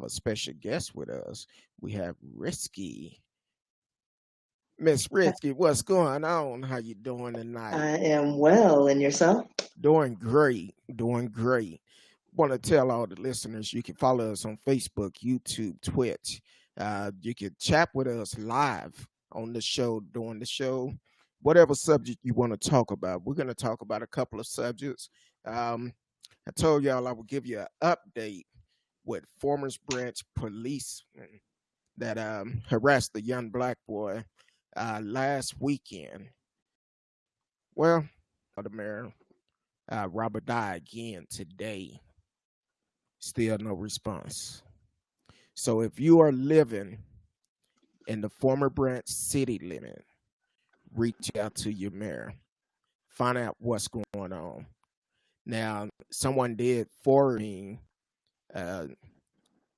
a special guest with us. We have Risky. Miss Risky, what's going on? How you doing tonight? I am well, and yourself? Doing great, doing great. Want to tell all the listeners you can follow us on Facebook, YouTube, Twitch. You can chat with us live on the show during the show. Whatever subject you want to talk about, we're going to talk about a couple of subjects. Um, I told y'all I would give you an update with Formers Branch police that harassed the young black boy last weekend. Well, the mayor, Robert died again today. Still no response. So if you are living in the former Branch city limit, reach out to your mayor. Find out what's going on. Now, someone did forward me uh,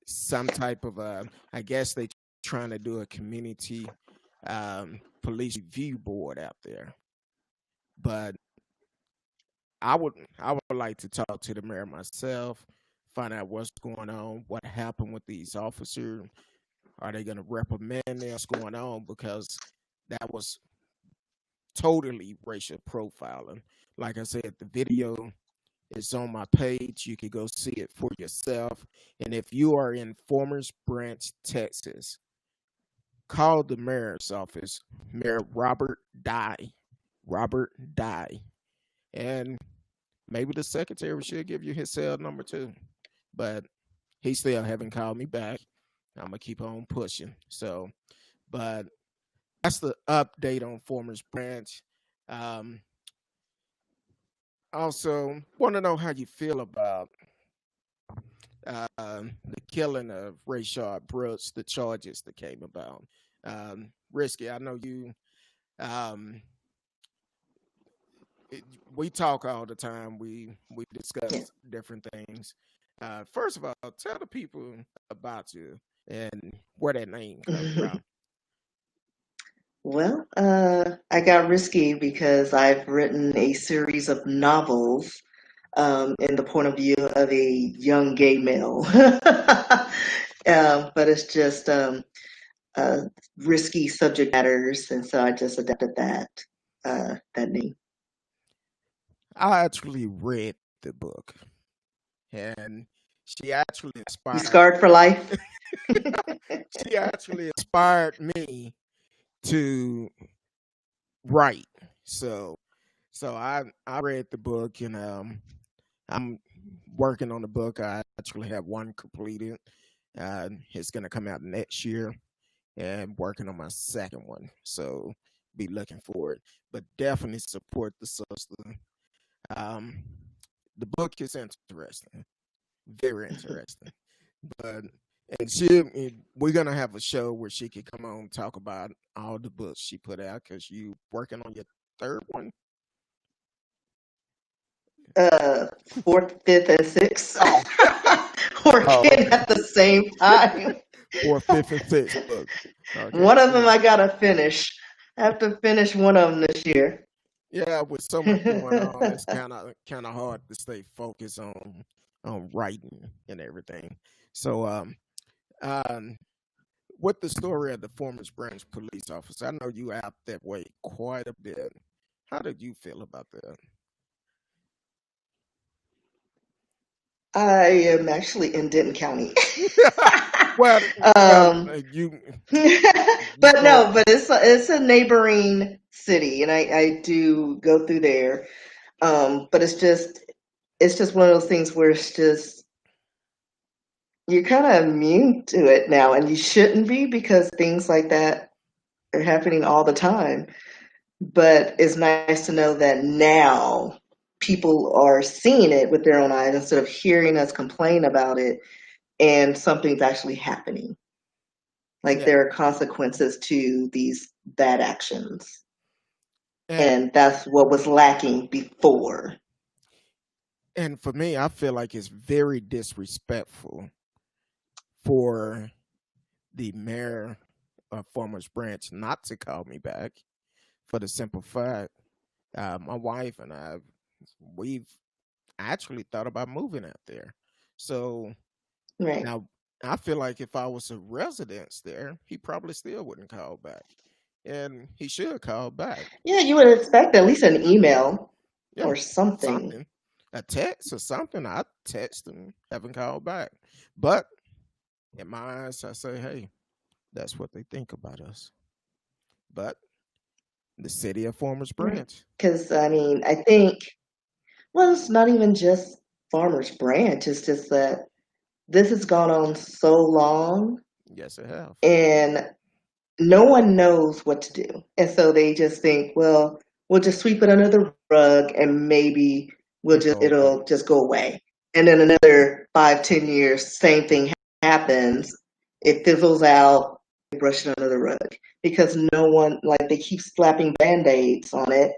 some type of, I guess they trying to do a community police review board out there. But I would like to talk to the mayor myself, find out what's going on, what happened with these officers. Are they going to reprimand them? What's going on? Because that was totally racial profiling. Like I said, the video is on my page. You can go see it for yourself. And if you are in Formers Branch, Texas, call the mayor's office, Mayor Robert Dye. Robert Dye. And maybe the secretary should give you his cell number too. But he still haven't called me back. I'm going to keep on pushing. So, but that's the update on Formers Branch. Um, Also, want to know how you feel about the killing of Rayshard Brooks, the charges that came about. Risky, I know you. Um, we talk all the time. We Yeah. discuss different things. First of all, tell the people about you and where that name come from. Well, I got risky because I've written a series of novels in the point of view of a young gay male. But it's just uh, risky subject matters, and so I just adapted that name. I actually read the book, and she actually You inspired. scarred for life? She actually inspired me to write. So so I read the book, and I'm working on the book. I actually have one completed. It's gonna come out next year, and working on my second one. So be looking for it. But definitely support the sister. Um, the book is interesting, very interesting. But and we're gonna have a show where she can come on and talk about all the books she put out because you working on your third one. uh, Fourth, fifth, and sixth, Oh, oh, working okay. at the same time. Fourth, fifth, and sixth book. Okay, One of them cool. I gotta finish. I have to finish one of them this year. Yeah, with so much going on, it's kind of hard to stay focused on writing and everything. So um, with the story of the former branch police officer, I know you out that way quite a bit. How did you feel about that? I am actually in Denton County. well, well, um, you but go. no, but it's a neighboring city, and I do go through there. But it's just one of those things where it's just you're kind of immune to it now, and you shouldn't be because things like that are happening all the time. But it's nice to know that now people are seeing it with their own eyes instead of hearing us complain about it, and something's actually happening. Like Yeah, there are consequences to these bad actions. and And that's what was lacking before. and for me, I feel like it's very disrespectful for the mayor of Farmers Branch not to call me back for the simple fact my wife and we've actually thought about moving out there. So Right. now I feel like if I was a resident there, he probably still wouldn't call back. And he should call back. Yeah, you would expect at least an email Yeah, or something. something. A text or something. I text him, haven't called back. But in my eyes, I say, hey, that's what they think about us. But the city of Farmers Right. Branch, Because, I mean, I think, well, it's not even just Farmers Branch. It's just that this has gone on so long yes, it have. and no one knows what to do. And so they just think, well, we'll just sweep it under the rug and maybe It go away. it'll just go away. And then another 5, 10 years, same thing happens. It fizzles out, they brush it under the rug. Because no one, like, they keep slapping band-aids on it,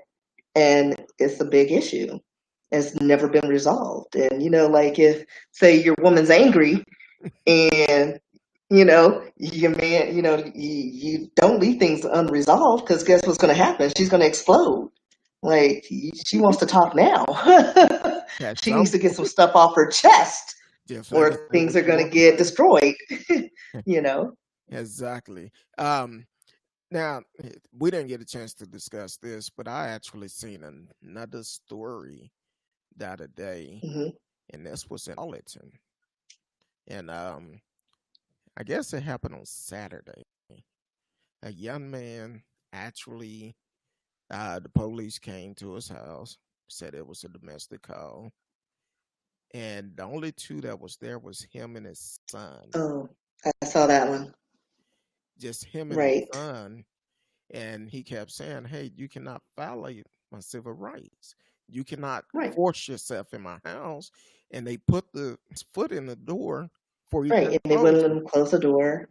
and it's a big issue. It's never been resolved. And, like if, say, your woman's angry and your man, you don't leave things unresolved because guess what's going to happen? She's going to explode. Like she wants to talk now. At She needs some to get some point, stuff off her chest, just let her or say things what are she going to want to get say. destroyed. you know. Exactly. Now, we didn't get a chance to discuss this, but I actually seen another story the other day, Hmm. and this was in Arlington. And I guess it happened on Saturday. A young man actually, the police came to his house, said it was a domestic call, and the only two that was there was him and his son. Oh, I saw that one. Just him and his Right. son. And he kept saying, hey, you cannot violate my civil rights. You cannot Right. force yourself in my house. And they put the foot in the door for you Right. to And they close wouldn't let it. him close the door.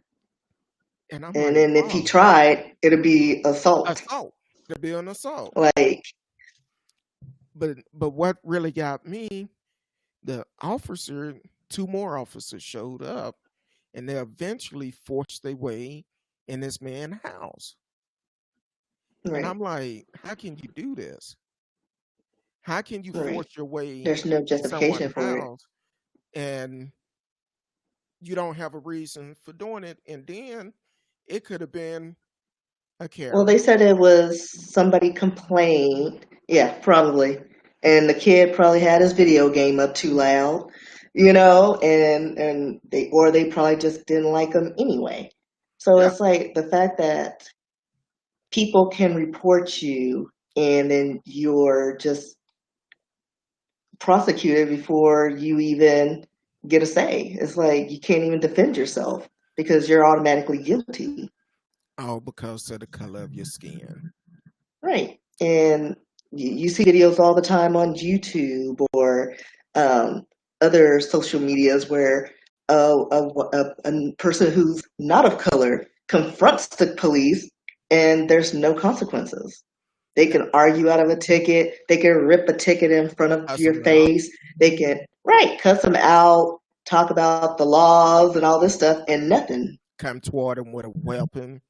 And I'm And like, then if he wow, tried, it'd be assault. assault. To be an assault. Like, But what really got me, the officer, two more officers showed up and they eventually forced their way in this man's house. And right. I'm like, how can you do this? How can you Right. force your way There's no in someone's justification for it. house and you don't have a reason for doing it? And then it could have been a Well, careless. they said it was somebody complained. Yeah, probably. And the kid probably had his video game up too loud, and they probably just didn't like him anyway. So Yeah. it's like the fact that people can report you and then you're just prosecuted before you even get a say. It's like you can't even defend yourself because you're automatically guilty. All because of the color of your skin. Right. And you see videos all the time on YouTube or um, other social medias where a person who's not of color confronts the police and there's no consequences. They Yeah. can argue out of a ticket. They can rip a ticket in front of Cuss your them out. face. They can, right, cuss them out, talk about the laws and all this stuff, and nothing. Come toward them with a weapon.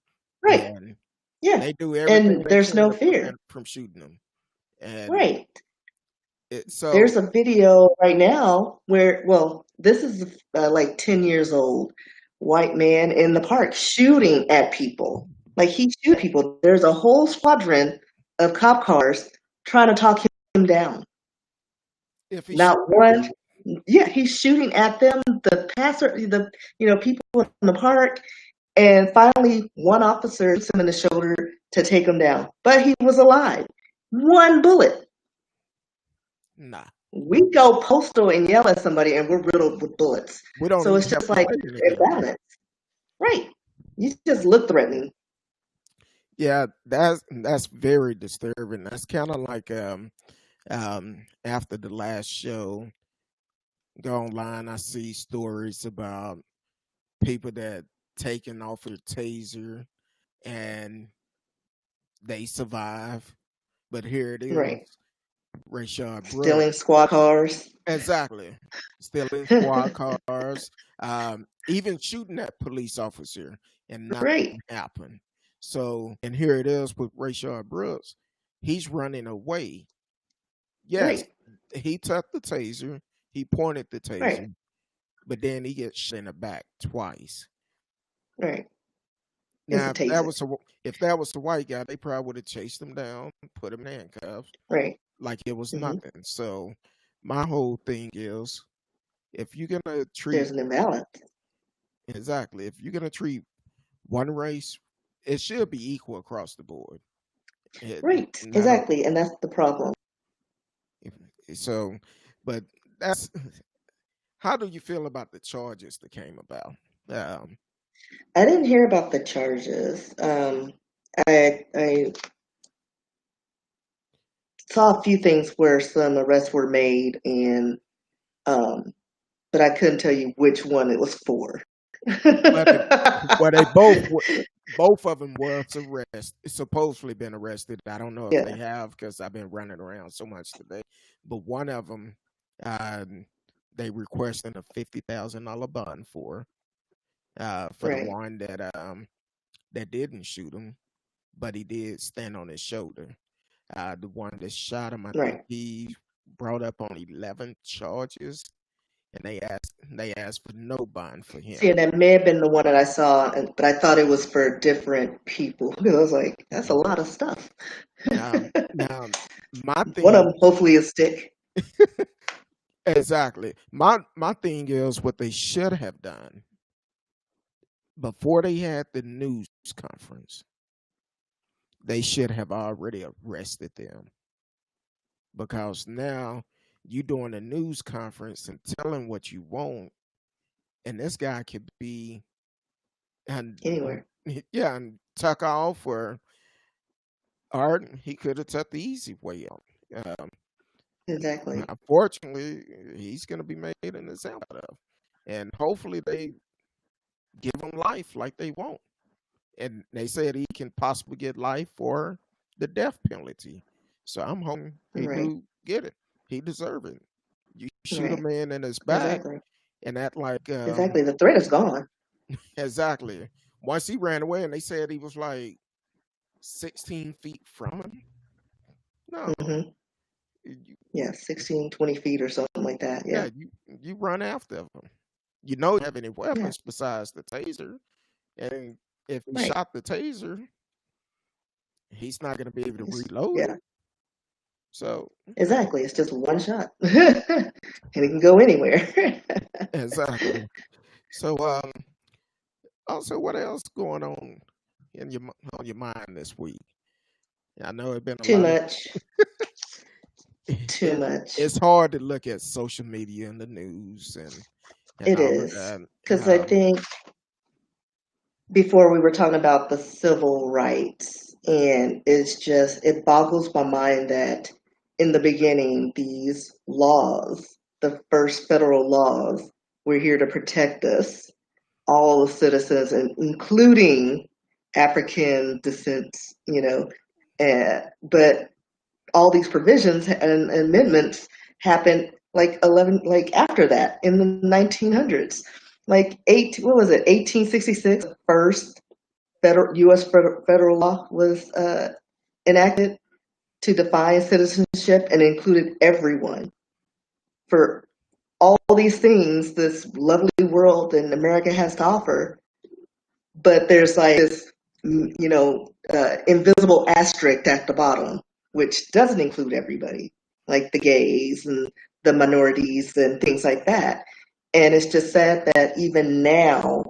Right. And Yeah. they do everything And they there's can no to prevent fear. from shooting them. And Right. so, There's a video right now where, well, this is like 10 years old. White man in the park shooting at people. Like he shoots people. There's a whole squadron of cop cars trying to talk him down. if he Not shoot one. people, Yeah, he's shooting at them. The people in the park, and finally one officer shoots him in the shoulder to take him down. But he was alive. One bullet. nah, We go postal and yell at somebody and we're riddled with bullets. we don't So even it's have just to like say anything. imbalance. Right. You just look threatening. Yeah, that's very disturbing. That's kind of like after the last show, go online, I see stories about people that taken off with a taser and they survive. But here it is, Right. Rayshard Stealing Brooks. squad cars. Exactly. Stealing squad cars, even shooting at police officer and Right. nothing happened. So, and here it is with Rayshard Brooks. He's running away. Yes, Right. he took the taser, he pointed the Right. taser, but then he gets shot in the back twice. Right. It's Now, a taser. if that was the white guy, they probably would have chased him down, put him in handcuffs, Right. like it was Hmm. nothing. So, my whole thing is, if you're gonna treat There's an imbalance. exactly, if you're gonna treat one race, it should be equal across the board. It, Right. not a, Exactly. And that's the problem. so, but that's how do you feel about the charges that came about? Um, I didn't hear about the charges. I saw a few things where some arrests were made, and um, but I couldn't tell you which one it was for. well, they both of them was supposedly been arrested. I don't know if they Yeah. have because I've been running around so much today. But one of them, they requesting a $50,000 bond for the Right. one that didn't shoot him, but he did stand on his shoulder. The one that shot him, I think Right. he brought up on 11 charges, and they asked for no bond for See, him. and that may have been the one that I saw, but I thought it was for different people. Because I was like, that's a lot of stuff. Now, my One of thing them, hopefully, is stick. exactly. My thing is what they should have done before they had the news conference. They should have already arrested them because now you doing a news conference and telling what you want, and this guy could be and Anywhere. yeah, and tuck off or he could have took the easy way out. Exactly. Unfortunately, he's going to be made an example of, and hopefully they give him life like they want. And they said he can possibly get life or the death penalty. So I'm hoping he Right. do get it. He deserve it. You shoot a Right. man in his back, Exactly. and that like Exactly. The threat is gone. exactly. Once he ran away, and they said he was like 16 feet from him. No, Hmm. you, Yeah, 16, 20 feet or something like that. yeah, Yeah. you run after him. You know, you have any Yeah. weapons besides the taser, and if he Right. shot the taser, he's not going to be able to reload Yeah. it. So Exactly. It's just one shot, and it can go anywhere. exactly. So also, what else going on on your mind this week? I know it's been a Too lot of. much. Too It, much. it's hard to look at social media and the news and It all of is. that. Because I think before we were talking about the civil rights, and it boggles my mind that in the beginning, these laws, the first federal laws, were here to protect us, all the citizens, and including African descents, but all these provisions and amendments happened like after that in the 1900s, like what was it, 1866, the first federal U.S. federal law was enacted to define citizenship and included everyone for all these things this lovely world and America has to offer. But there's like this, invisible asterisk at the bottom, which doesn't include everybody, like the gays and the minorities and things like that. And it's just sad that even now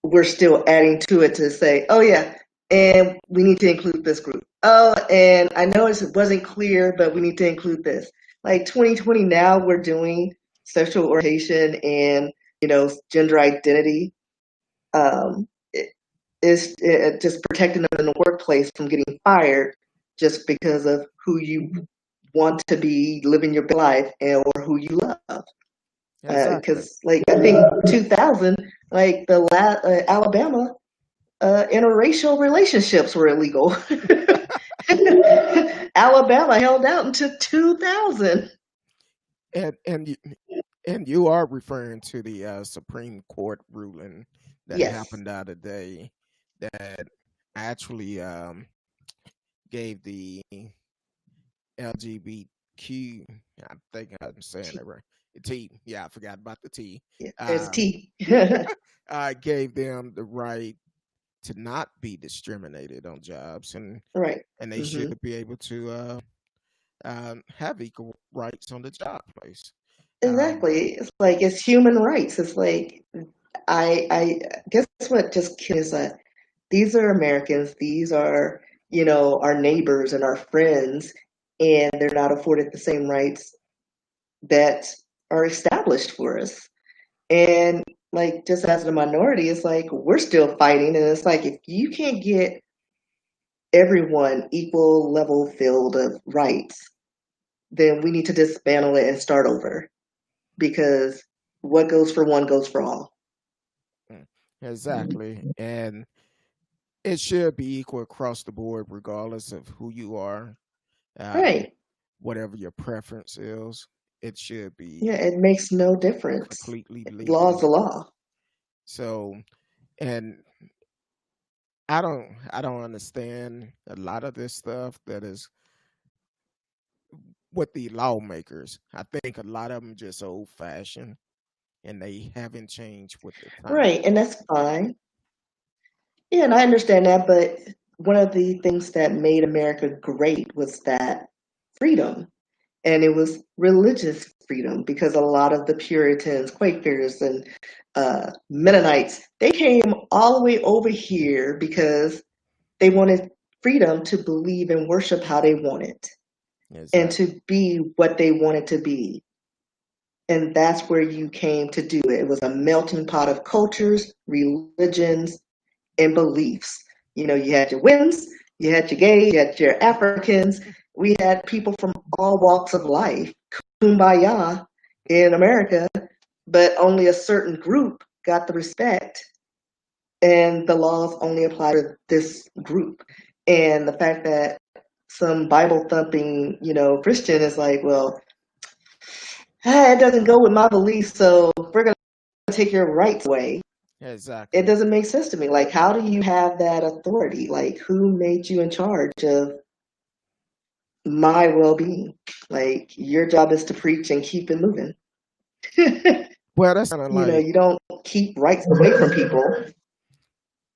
we're still adding to it to say, oh yeah, and we need to include this group. Oh, and I know it wasn't clear, but we need to include this. Like 2020 now, we're doing sexual orientation and gender identity. It is just protecting them in the workplace from getting fired just because of who you want to be living your life or who you love. exactly, Because like I think 2000, like Alabama, interracial relationships were illegal. Alabama held out until 2000. and you are referring to the Supreme Court ruling that Yes. happened the other day that actually gave the LGBTQ. I think I'm saying it right. T. Yeah, I forgot about the T. Yeah, there's Um, T. gave them the right to not be discriminated on jobs, Right. and they should Hmm. be able to have equal rights on the job place. Um, Exactly. It's like it's human rights. It's like I guess what just kills that these are Americans. These are our neighbors and our friends, and they're not afforded the same rights that are established for us. And like just as a minority, it's like we're still fighting, and it's like if you can't get everyone equal level field of rights, then we need to dismantle it and start over because what goes for one goes for all. mm, exactly, and it should be equal across the board, regardless of who you are, um, Right. whatever your preference is. It should be Yeah, it makes no difference. completely Law's legal. the law. So, and I don't understand a lot of this stuff that is with the lawmakers. I think a lot of them just old fashioned and they haven't changed with the time. Right, and that's fine. Yeah, and I understand that, but one of the things that made America great was that freedom. And it was religious freedom because a lot of the Puritans, Quakers, and Mennonites, they came all the way over here because they wanted freedom to believe and worship how they wanted and Exactly. to be what they wanted to be. And that's where you came to do it. It was a melting pot of cultures, religions, and beliefs. You had your women's, you had your gays, you had your Africans. We had people from all walks of life. Kumbaya in America, but only a certain group got the respect, and the laws only apply to this group. And the fact that some Bible thumping, Christian is like, well, it doesn't go with my beliefs, so we're going to take your rights away. It Exactly. doesn't make sense to me. Like, how do you have that authority? Like, who made you in charge of my well being? Like, your job is to preach and keep it moving. Well, that's kind of like, You don't keep rights away from people.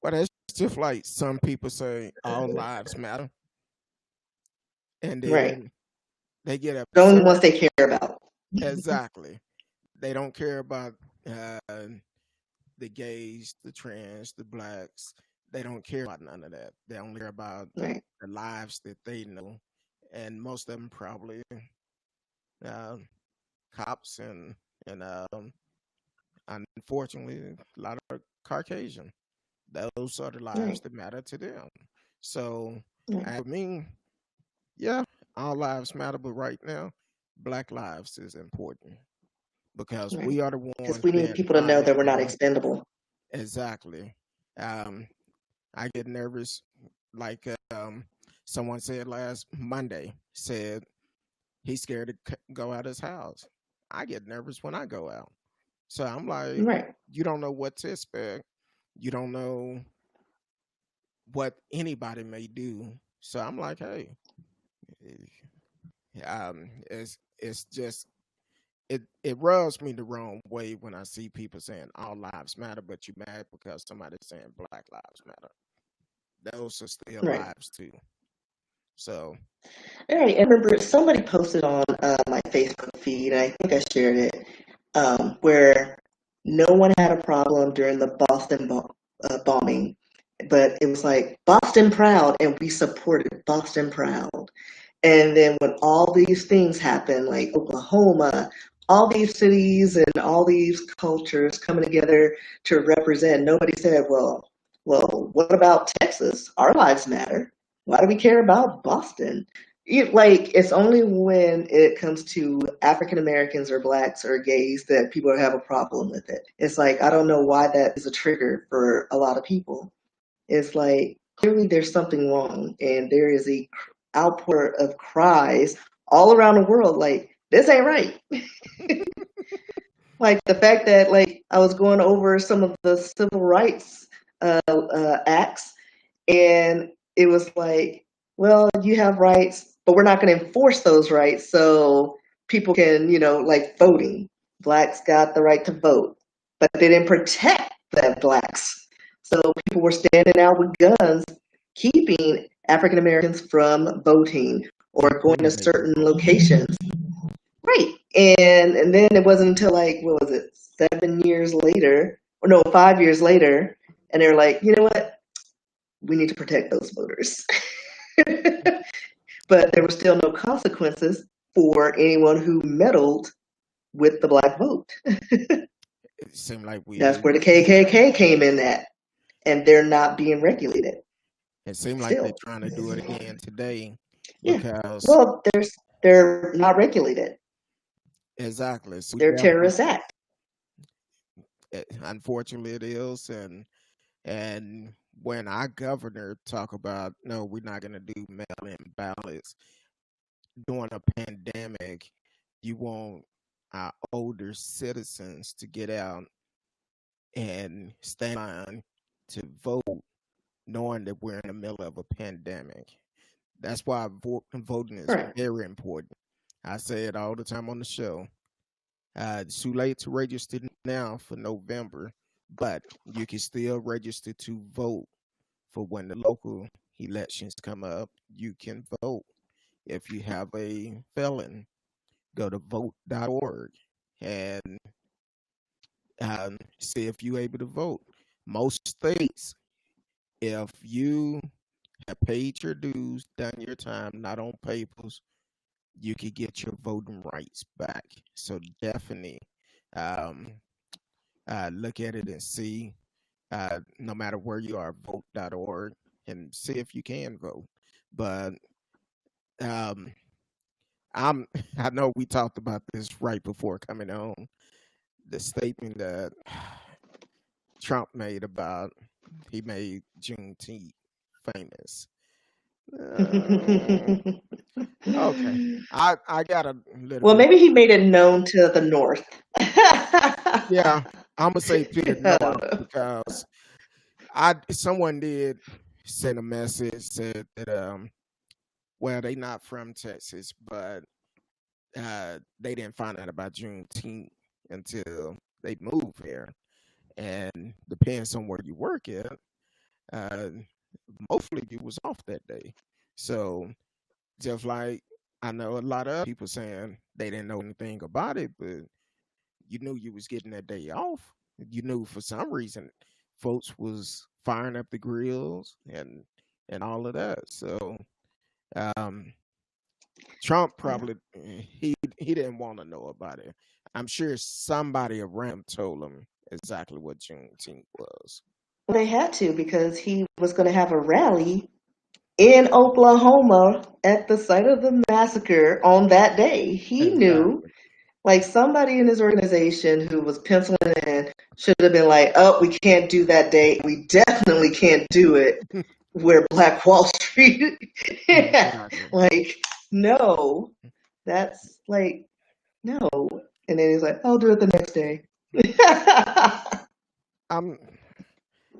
well, that's just like some people say all lives matter, and Right. then they get The only upset. ones they care about. Exactly. They don't care about uh, the gays, the trans, the blacks. They don't care about none of that. They only care about Right. the lives that they know, and most of them probably uh, cops and unfortunately a lot of Caucasian. Those are the lives Right. that matter to them. So Right. I mean, yeah, all lives matter, but right now, Black lives is important because Right. we are the Because ones we need being people to know that we're not monitored. expendable. Exactly. Um, I get nervous, like someone said last Monday. Said he's scared to go out his house. I get nervous when I go out. So I'm like, Right. you don't know what to expect. You don't know what anybody may do. So I'm like, hey, it's just it rubs me the wrong way when I see people saying all lives matter, but you mad because somebody's saying Black lives matter. Those are still Right. lives too. So All right. I remember somebody posted on my Facebook feed, and I think I shared it, where no one had a problem during the Boston bombing, but it was like Boston proud, and we supported Boston proud. And then when all these things happen, like Oklahoma, all these cities and all these cultures coming together to represent, nobody said, well, what about Texas? Our lives matter. Why do we care about Boston? Like it's only when it comes to African Americans or blacks or gays that people have a problem with it. It's like I don't know why that is a trigger for a lot of people. It's like clearly there's something wrong, and there is a outpour of cries all around the world. Like this ain't right. Like the fact that like I was going over some of the civil rights acts, and it was like, well, you have rights, but we're not going to enforce those rights, so people can, like voting. blacks got the right to vote, but they didn't protect the blacks. So people were standing out with guns, keeping African Americans from voting or going to certain Discriminating. locations. Right. And then it wasn't until like, what was it, 7 years later, or no, 5 years later, and they're like, you know what? We need to protect those voters. But there were still no consequences for anyone who meddled with the black vote. It seemed like That's we. where the KKK came in at, and they're not being regulated It seemed like they're still. trying to do it again today, Yeah. because Well, they're not regulated. exactly. So They're definitely, terrorist act. unfortunately, it is, and when our governor talk about no, we're not going to do mail-in ballots during a pandemic, you want our older citizens to get out and stand in line to vote, knowing that we're in the middle of a pandemic. That's why voting is Right. very important. I say it all the time on the show. It's too late to register now for November, but you can still register to vote for when the local elections come up. You can vote. If you have a felon, go to vote.org and see if you're able to vote. Most states, if you have paid your dues, done your time, not on papers, you could get your voting rights back. So definitely um, look at it and see, no matter where you are, vote.org and see if you can vote. But um, I'm I know we talked about this right before coming on. The statement that Trump made about he made Juneteenth famous. Uh, okay, I got a little Well, bit. maybe he made it known to the North. Yeah, I'm gonna say to the I don't north know. because I someone did send a message said that well they not from Texas, but they didn't find out about Juneteenth until they moved here, and depends on where you work at. Uh, Mostly you was off that day, so just like I know a lot of people saying they didn't know anything about it, but you knew you was getting that day off. You knew for some reason folks was firing up the grills and all of that. So um, Trump Yeah. probably he didn't want to know about it. I'm sure somebody around him told him exactly what Juneteenth was. Well, they had to because he was going to have a rally in Oklahoma at the site of the massacre on that day. He knew, Exactly. like somebody in his organization who was penciling in should have been like, oh, we can't do that day. We definitely can't do it where Black Wall Street. Yeah. Exactly. Like, no, that's like, no. And then he's like, I'll do it the next day. I'm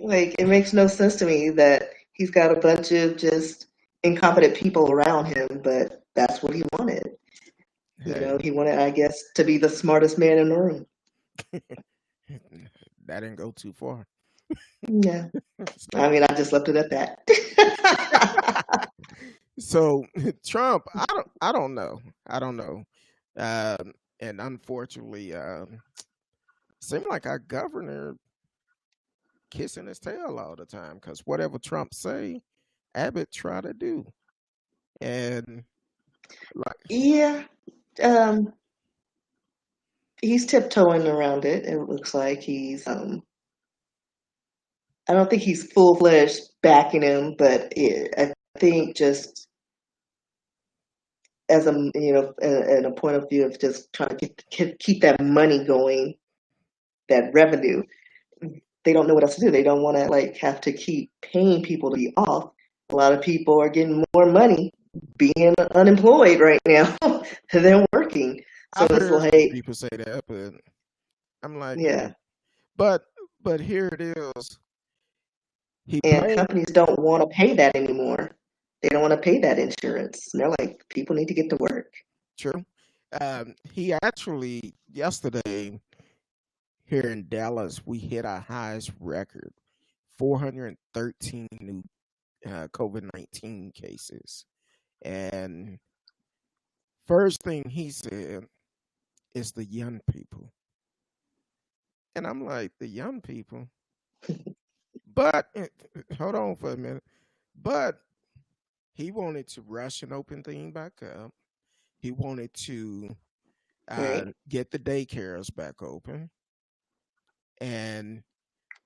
Like, it makes no sense to me that he's got a bunch of just incompetent people around him, but that's what he wanted. You hey, know, he wanted, I guess, to be the smartest man in the room. that didn't go too far. Yeah. I So mean, I just left it at that. so Trump, I don't know. I don't know. And unfortunately, seemed like our governor kissing his tail all the time because whatever Trump say, Abbott try to do. And like Yeah. Um, he's tiptoeing around it. It looks like I don't think he's full fledged backing him, but I think just as a in a point of view of just trying to keep that money going, that revenue, they don't know what else to do. They don't want to like have to keep paying people to be off. A lot of people are getting more money being unemployed right now than working. So I've it's heard some like, people say that, but I'm like, yeah. but here it is. He And paid companies don't want to pay that anymore. They don't want to pay that insurance. And they're like, people need to get to work. true. He actually yesterday here in Dallas, we hit our highest record, 413 new COVID-19 cases. And first thing he said is the young people. And I'm like, the young people? But hold on for a minute. But he wanted to rush and open thing back up. He wanted to Right. get the daycares back open. And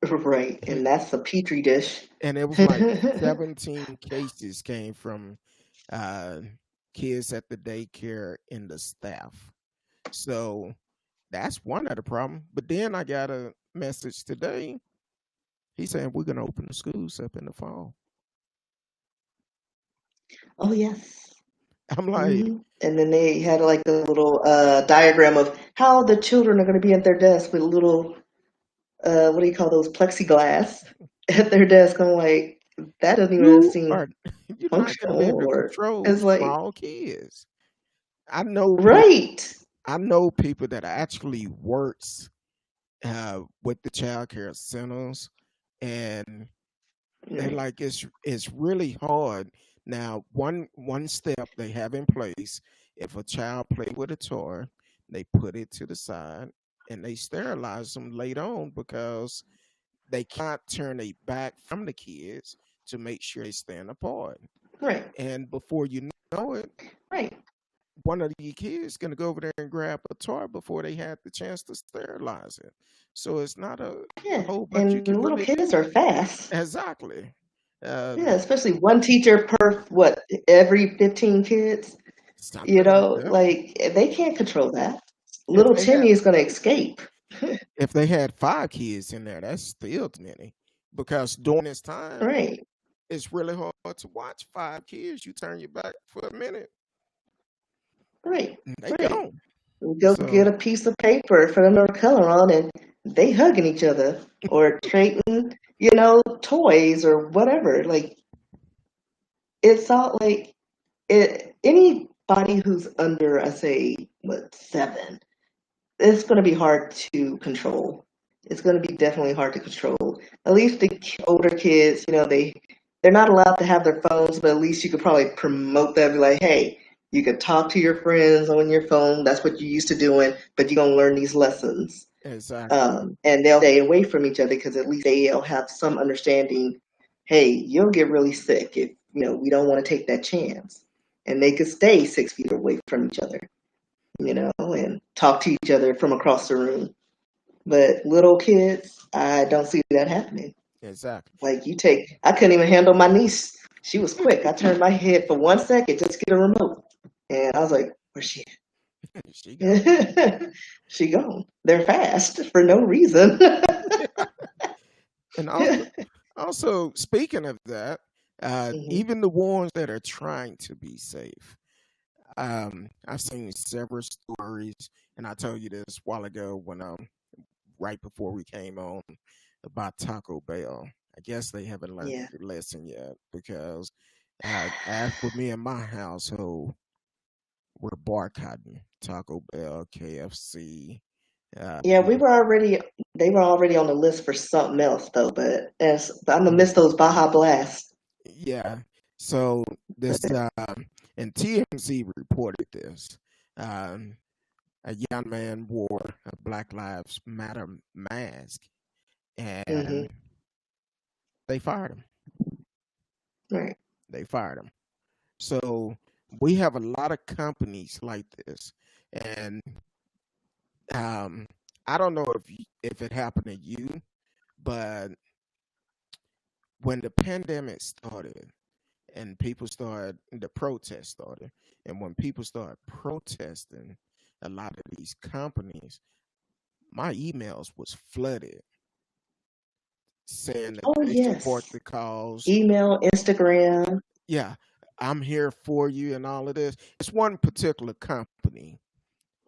Right. he And that's a petri dish. and it was like 17 cases came from uh, kids at the daycare and the staff. So that's one of the problem. But then I got a message today. He's saying we're gonna open the schools up in the fall. Oh, yes. I'm like, And then they had like the little diagram of how the children are going to be at their desk with little, what do you call those, plexiglass at their desk. I'm like, that doesn't even you seem are you're not gonna be able functional, to or control it's like, small kids. I know people. right, I know people that actually works with the child care centers, and they right, like it's really hard. Now, one step they have in place: if a child play with a toy, they put it to the side and they sterilize them later on because they can't turn a back from the kids to make sure they stand apart. right, And before you know it, right. one of the kids gonna go over there and grab a toy before they had the chance to sterilize it. So it's not a Yeah. whole bunch you And can little really kids do. are fast. Exactly. Yeah, Um, especially one teacher per, what, every 15 kids? Something like that. Like they can't control that. If Little they had Timmy is going to escape. if they had 5 kids in there, that's still many. Because during this time, Right, it's really hard to watch 5 kids. You turn your back for a minute, right, and they right. gone. We go So get a piece of paper for them to color on, and they hugging each other or trading, toys or whatever. Like it's all like anybody who's under, I say, what, 7, it's going to be hard to control. It's going to be definitely hard to control. At least the older kids, they're not allowed to have their phones, but at least you could probably promote that. Be like, hey, you could talk to your friends on your phone. That's what you used to doing, but you're gonna learn these lessons. exactly, And they'll stay away from each other because at least they'll have some understanding. Hey, you'll get really sick if we don't want to take that chance, and they could stay 6 feet away from each other, and talk to each other from across the room. But little kids, I don't see that happening. exactly. Like I couldn't even handle my niece. She was quick. I turned my head for 1 second just to get a remote. And I was like, where's she She gone. at? She gone. They're fast for no reason. And also speaking of that, Hmm. even the ones that are trying to be safe, I've seen several stories, and I told you this a while ago when right before we came on about Taco Bell. I guess they haven't learned Yeah. the lesson yet because as for me and my household, we're boycotting Taco Bell, KFC. Yeah, We, they were already on the list for something else though, but I'm gonna miss those Baja Blasts. yeah. So this and TMZ reported this. Um, a young man wore a Black Lives Matter mask, Hmm. and they fired him. Right. They fired him. So we have a lot of companies like this, and um, I don't know if it happened to you, but when the pandemic started and the protest started, and when people started protesting, a lot of these companies, my emails was flooded saying that Oh they support yes. the cause. Email, Instagram. Yeah, I'm here for you and all of this. It's one particular company.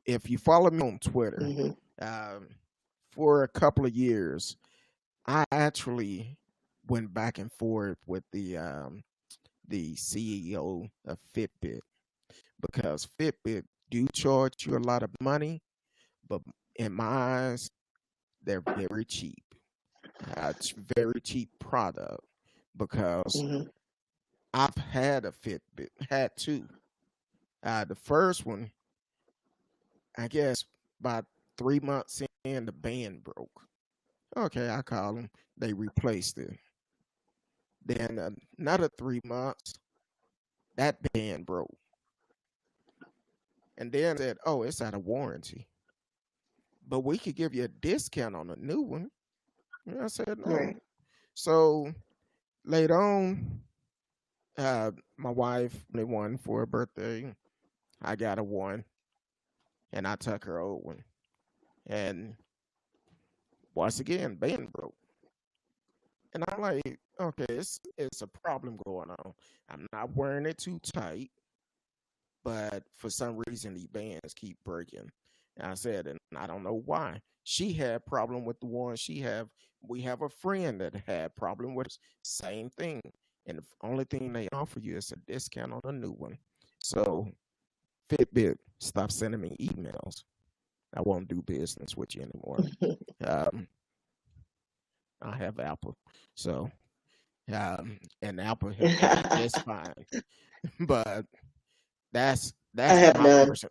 If you follow me on Twitter, Hmm. um, for a couple of years, I actually went back and forth with the CEO of Fitbit because Fitbit do charge you a lot of money, but in my eyes, they're very cheap. It's very cheap product because Hmm. I've had a Fitbit, had two. The first one, I guess, about 3 months in, the band broke. Okay, I call them. They replaced it. Then another 3 months, that band broke. And then said, "Oh, it's out of warranty, but we could give you a discount on a new one." And I said, "No." Right. So later on, my wife wanted one for her birthday. I got a one, and I took her old one. And once again, band broke. And I'm like, okay, it's a problem going on. I'm not wearing it too tight, but for some reason the bands keep breaking. And I said, and I don't know why. She had problem with the one she have. We have a friend that had problem with same thing, and the only thing they offer you is a discount on a new one. So Fitbit, stop sending me emails. I won't do business with you anymore. Um, I have Apple, so and Apple have done just I fine. But that's have my none. person.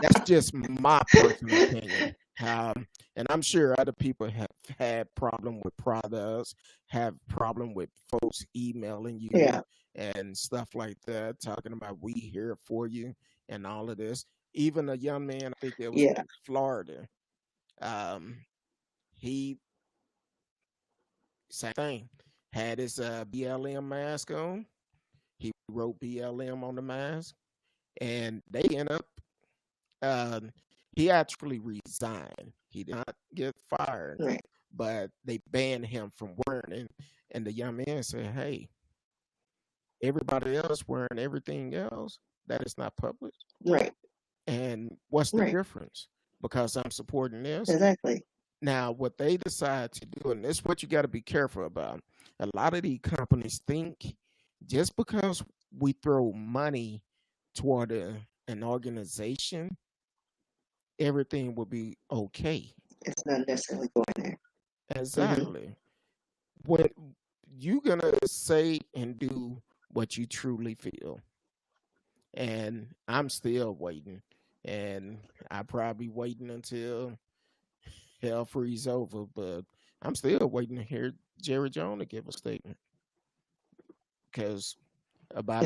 That's just my personal opinion. And I'm sure other people have had problem with products, have problem with folks emailing you Yeah. and stuff like that, talking about we here for you and all of this. Even a young man, I think it was Yeah. in Florida. Um, he same thing, had his BLM mask on. He wrote BLM on the mask, and they end up um, he actually resigned. He did not get fired, Right. but they banned him from wearing it. And the young man said, "Hey, everybody else wearing everything else that is not public. Right. And what's the Right. difference? Because I'm supporting this." Exactly. Now, what they decide to do, and this is what you got to be careful about. A lot of these companies think just because we throw money toward an organization, everything will be okay. It's not necessarily going there. Hmm. Exactly. What you gonna say and do what you truly feel. And I'm still waiting. And I probably waiting until hell freeze over, but I'm still waiting to hear Jerry Jones to give a statement because about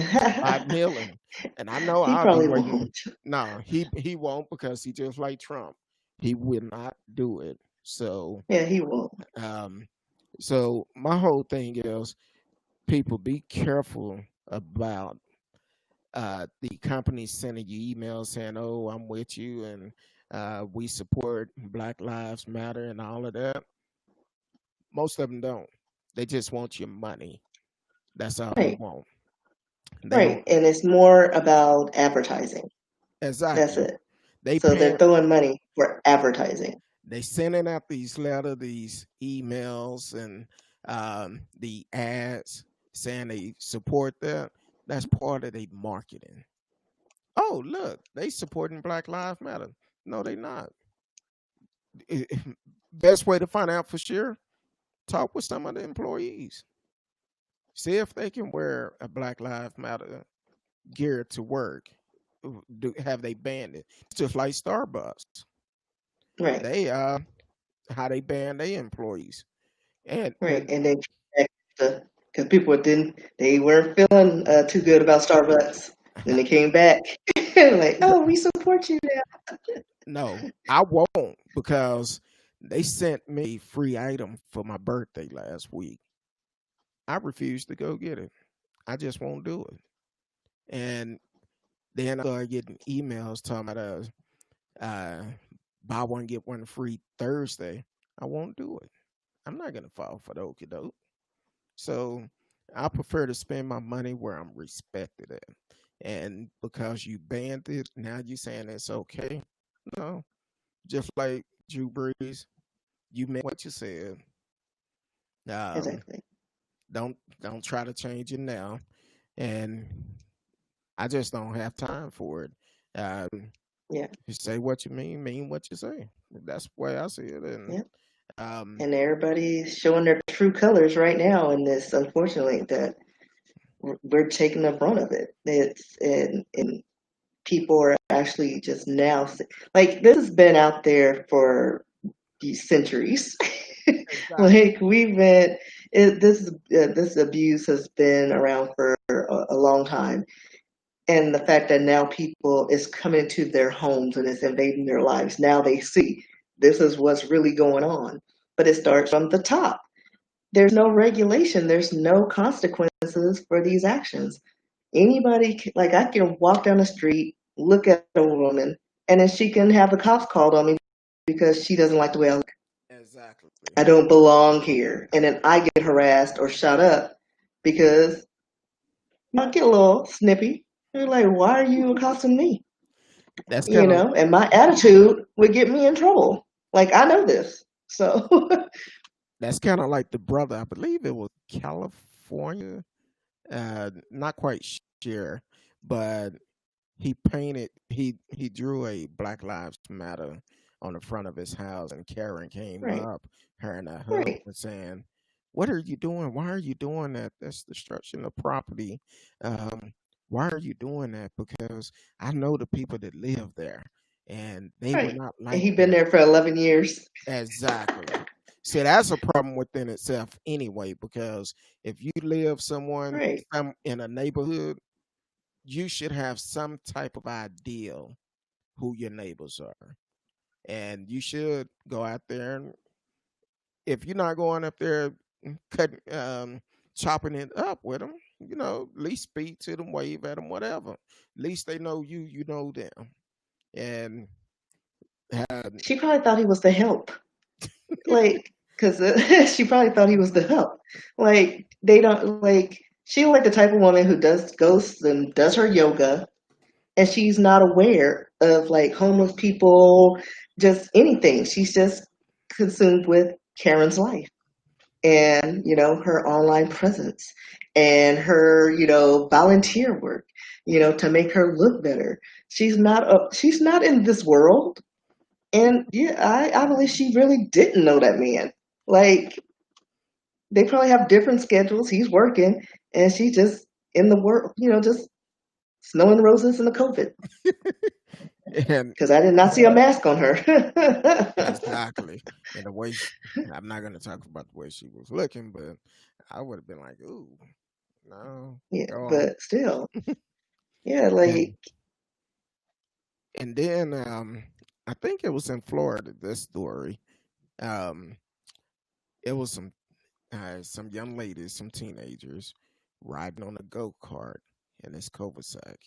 milling. And I know He I'll be probably waiting. won't. No, he won't because he just like Trump. He will not do it. Yeah, he won't. Um so my whole thing is people be careful about the companies sending you emails saying, "Oh, I'm with you and we support Black Lives Matter" and all of that. Most of them don't. They just want your money. That's all they Right. want. They don't Right. And it's more about advertising. That's exactly. it. They So they're paying. throwing money for advertising. They sending out these letters, these emails, and the ads saying they support that. That's part of their marketing. Oh, look, they supporting Black Lives Matter. No, they not. Best way to find out for sure, talk with some of the employees. See if they can wear a Black Lives Matter gear to work. Have they banned it? Just like Starbucks. Right. They how they ban their employees. Right. And And then because people they weren't feeling too good about Starbucks. Then they came back like, oh, we support you now. no, I won't because they sent me a free item for my birthday last week. I refuse to go get it. I just won't do it. And then I started getting emails talking about uh, buy one get one free Thursday. I won't do it. I'm not gonna fall for the okie doke. So I prefer to spend my money where I'm respected at. And because you banned it, now you saying it's okay. No, just like Drew Brees, you meant what you said. Um, Exactly. don't try to change it now. And I just don't have time for it. Um, Yeah, you say what you mean what you say. That's the way I see it. And yeah. um, And everybody's showing their true colors right now in this. Unfortunately, that we're taking the brunt of it. It's and people are actually just now like this has been out there for centuries. exactly. Like we've been this abuse has been around for a long time, and the fact that now people is coming into their homes and it's invading their lives. Now they see this is what's really going on, but it starts from the top. There's no regulation. There's no consequences for these actions. Like I can walk down the street, look at a woman, and then she can have the cops called on me because she doesn't like the way I look. Exactly. I don't belong here. And then I get harassed or shut up because I get a little snippy. They're like, why are you accosting me? That's kind of And my attitude would get me in trouble. Like I know this. So like the brother. I believe it was California. Not quite sure, but he drew a Black Lives Matter on the front of his house, and Karen came right, up, her and her right. husband, saying, "What are you doing? Why are you doing that? That's destruction of property. Um, why are you doing that? Because I know the people that live there, and they would Right. not And like he's been that." there for 11 years. Exactly. See, that's a problem within itself anyway, because if you live Right. in a neighborhood, you should have some type of ideal who your neighbors are. And you should go out there, and if you're not going up there cutting chopping it up with them, at least speak to them, wave at them, whatever. At least they know you know them. And um, She probably thought he was the help. Like, because she probably thought he was the help. Like, they don't, like, she like the type of woman who goes and does her yoga, and she's not aware of like homeless people, just anything. She's just consumed with Karen's life and, her online presence and her, volunteer work, to make her look better. She's not in this world. And yeah, I believe she really didn't know that man. Like they probably have different schedules. He's working and she's just in the world, just snowing roses in the COVID. and Because I did not see a mask on her. exactly. And the way I'm not going to talk about the way she was looking, but I would have been like, "Ooh, no, Yeah, go on." but still, yeah, And like then I think it was in Florida. This story, um, it was some young ladies, some teenagers, riding on a go kart in this cul-de-sac,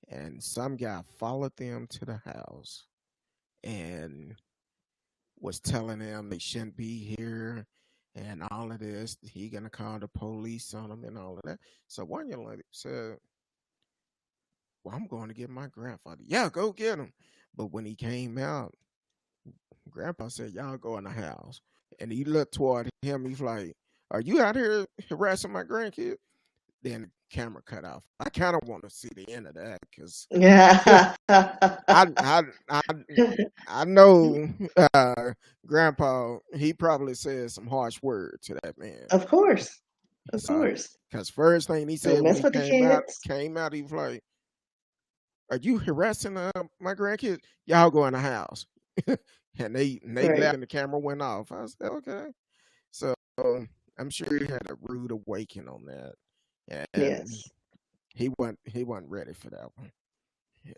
and some guy followed them to the house and was telling them they shouldn't be here and all of this. He gonna call the police on them and all of that. So one young lady said, "Well, I'm going to get my grandfather." Yeah, go get him. But when he came out, Grandpa said, "Y'all go in the house." And he looked toward him. He's like, "Are you out here harassing my grandkid?" Then the camera cut off. I kind of want to see the end of that because yeah. I, I I I know Grandpa. He probably said some harsh words to that man. Of course. Of So, course. because first thing he said Don't when mess he with the kids. came out, he was like, "Are you harassing my grandkids? Y'all go in the house." And they Right. left, and the camera went off. I said, "Okay." So I'm sure he had a rude awakening on that, and Yes. he wasn't ready for that one.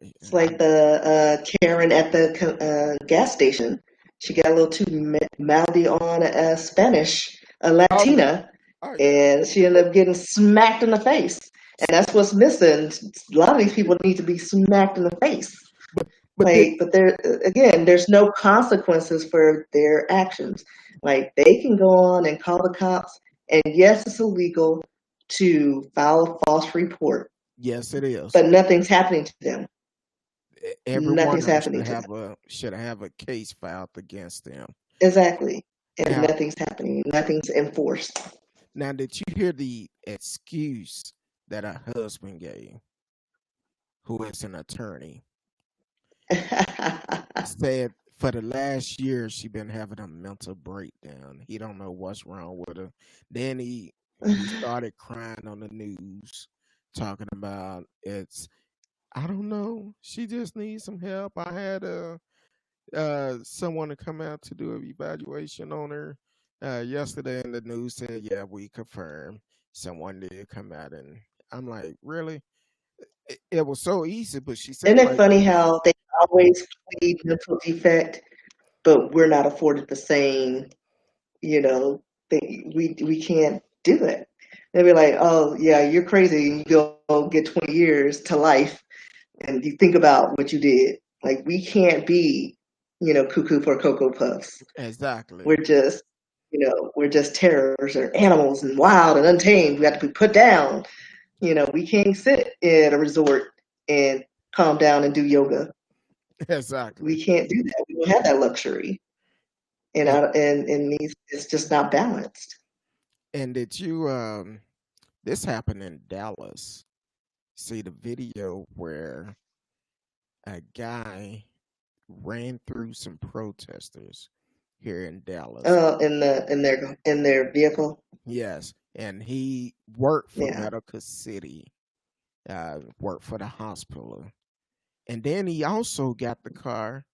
It's I, like the Karen at the gas station. She got a little too mouthy on Spanish, a oh yeah, Latina, oh yeah, and she ended up getting smacked in the face. And that's what's missing. A lot of these people need to be smacked in the face. but but did Like, but there again, there's no consequences for their actions. Like they can go on and call the cops, and yes, it's illegal to file a false report, yes, it is. but nothing's happening to them. Every one Nothing's of them happening to them. should have a case filed against them. Exactly. And Now, nothing's happening. Nothing's enforced. now, did you hear the excuse that her husband gave, who is an attorney? Said for the last year she been having a mental breakdown. He don't know what's wrong with her. Then he started crying on the news, talking about it's I don't know. She just needs some help. I had someone to come out to do an evaluation on her yesterday, and the news said, "Yeah, we confirmed someone did come out." And I'm like, "Really?" It was so easy, but she said, Isn't it "Like, funny how they always plead mental defect, but we're not afforded the same, you know, thing. We can't do it. They'll be like, oh yeah, you're crazy. You go get 20 years to life, and you think about what you did. Like we can't be, cuckoo for cocoa puffs. exactly, We're just, we're just terrors or animals and wild and untamed. We have to be put down. We can't sit in a resort and calm down and do yoga. exactly." We can't do that. We don't have that luxury, and And it's just not balanced. did you this happened in Dallas? See the video where a guy ran through some protesters here in Dallas. In their vehicle. Yes, and he worked for Yeah, Medical City, worked for the hospital, and then he also got the car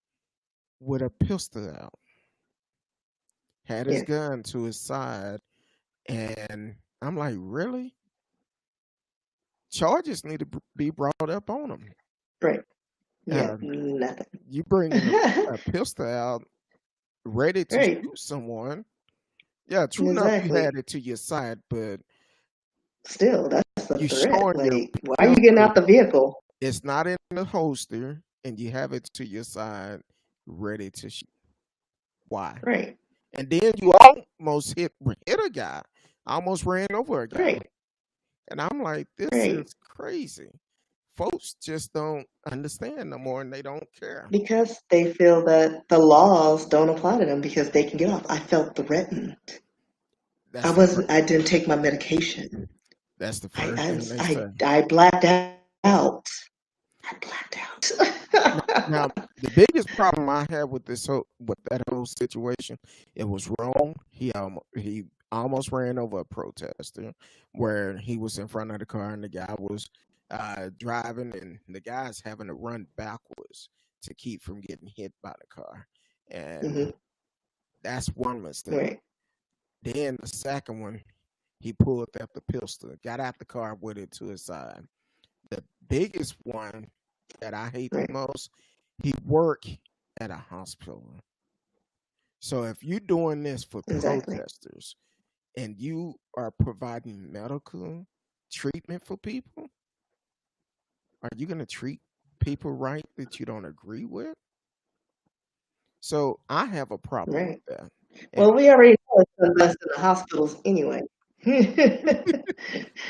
with a pistol out, had his yeah, gun to his side, and I'm like, really? Charges need to be brought up on him. right. Yeah, Um, nothing. you bringing a pistol out, ready to Right, shoot someone. Yeah, true enough, you exactly. had it to your side, but Still, that's a you threat. showing your Like, why are you getting pistol. out the vehicle? It's not in the holster, and you have it to your side, ready to shoot. Why? Right, And then you almost hit a guy, almost ran over a guy, right, and I'm like, this right. is crazy. Folks just don't understand no more, and they don't care. Because they feel that the laws don't apply to them because they can get off. I felt threatened. I That's the wasn't. first. I didn't take my medication. That's the I first I thing was. they I, say. I blacked out. I blacked Now, out. the biggest problem I had with that whole situation, it was wrong. He almost ran over a protester where he was in front of the car and the guy was driving and the guy's having to run backwards to keep from getting hit by the car, and Hmm. that's one mistake. Right, Then the second one, he pulled up the pistol, got out the car with it to his side. The biggest one that I hate the right. most, he worked at a hospital. So if you're doing this for Exactly. protesters and you are providing medical treatment for people, are you going to treat people right that you don't agree with? So I have a problem with Right. that. And Well, we already know it's invest in the hospitals anyway. We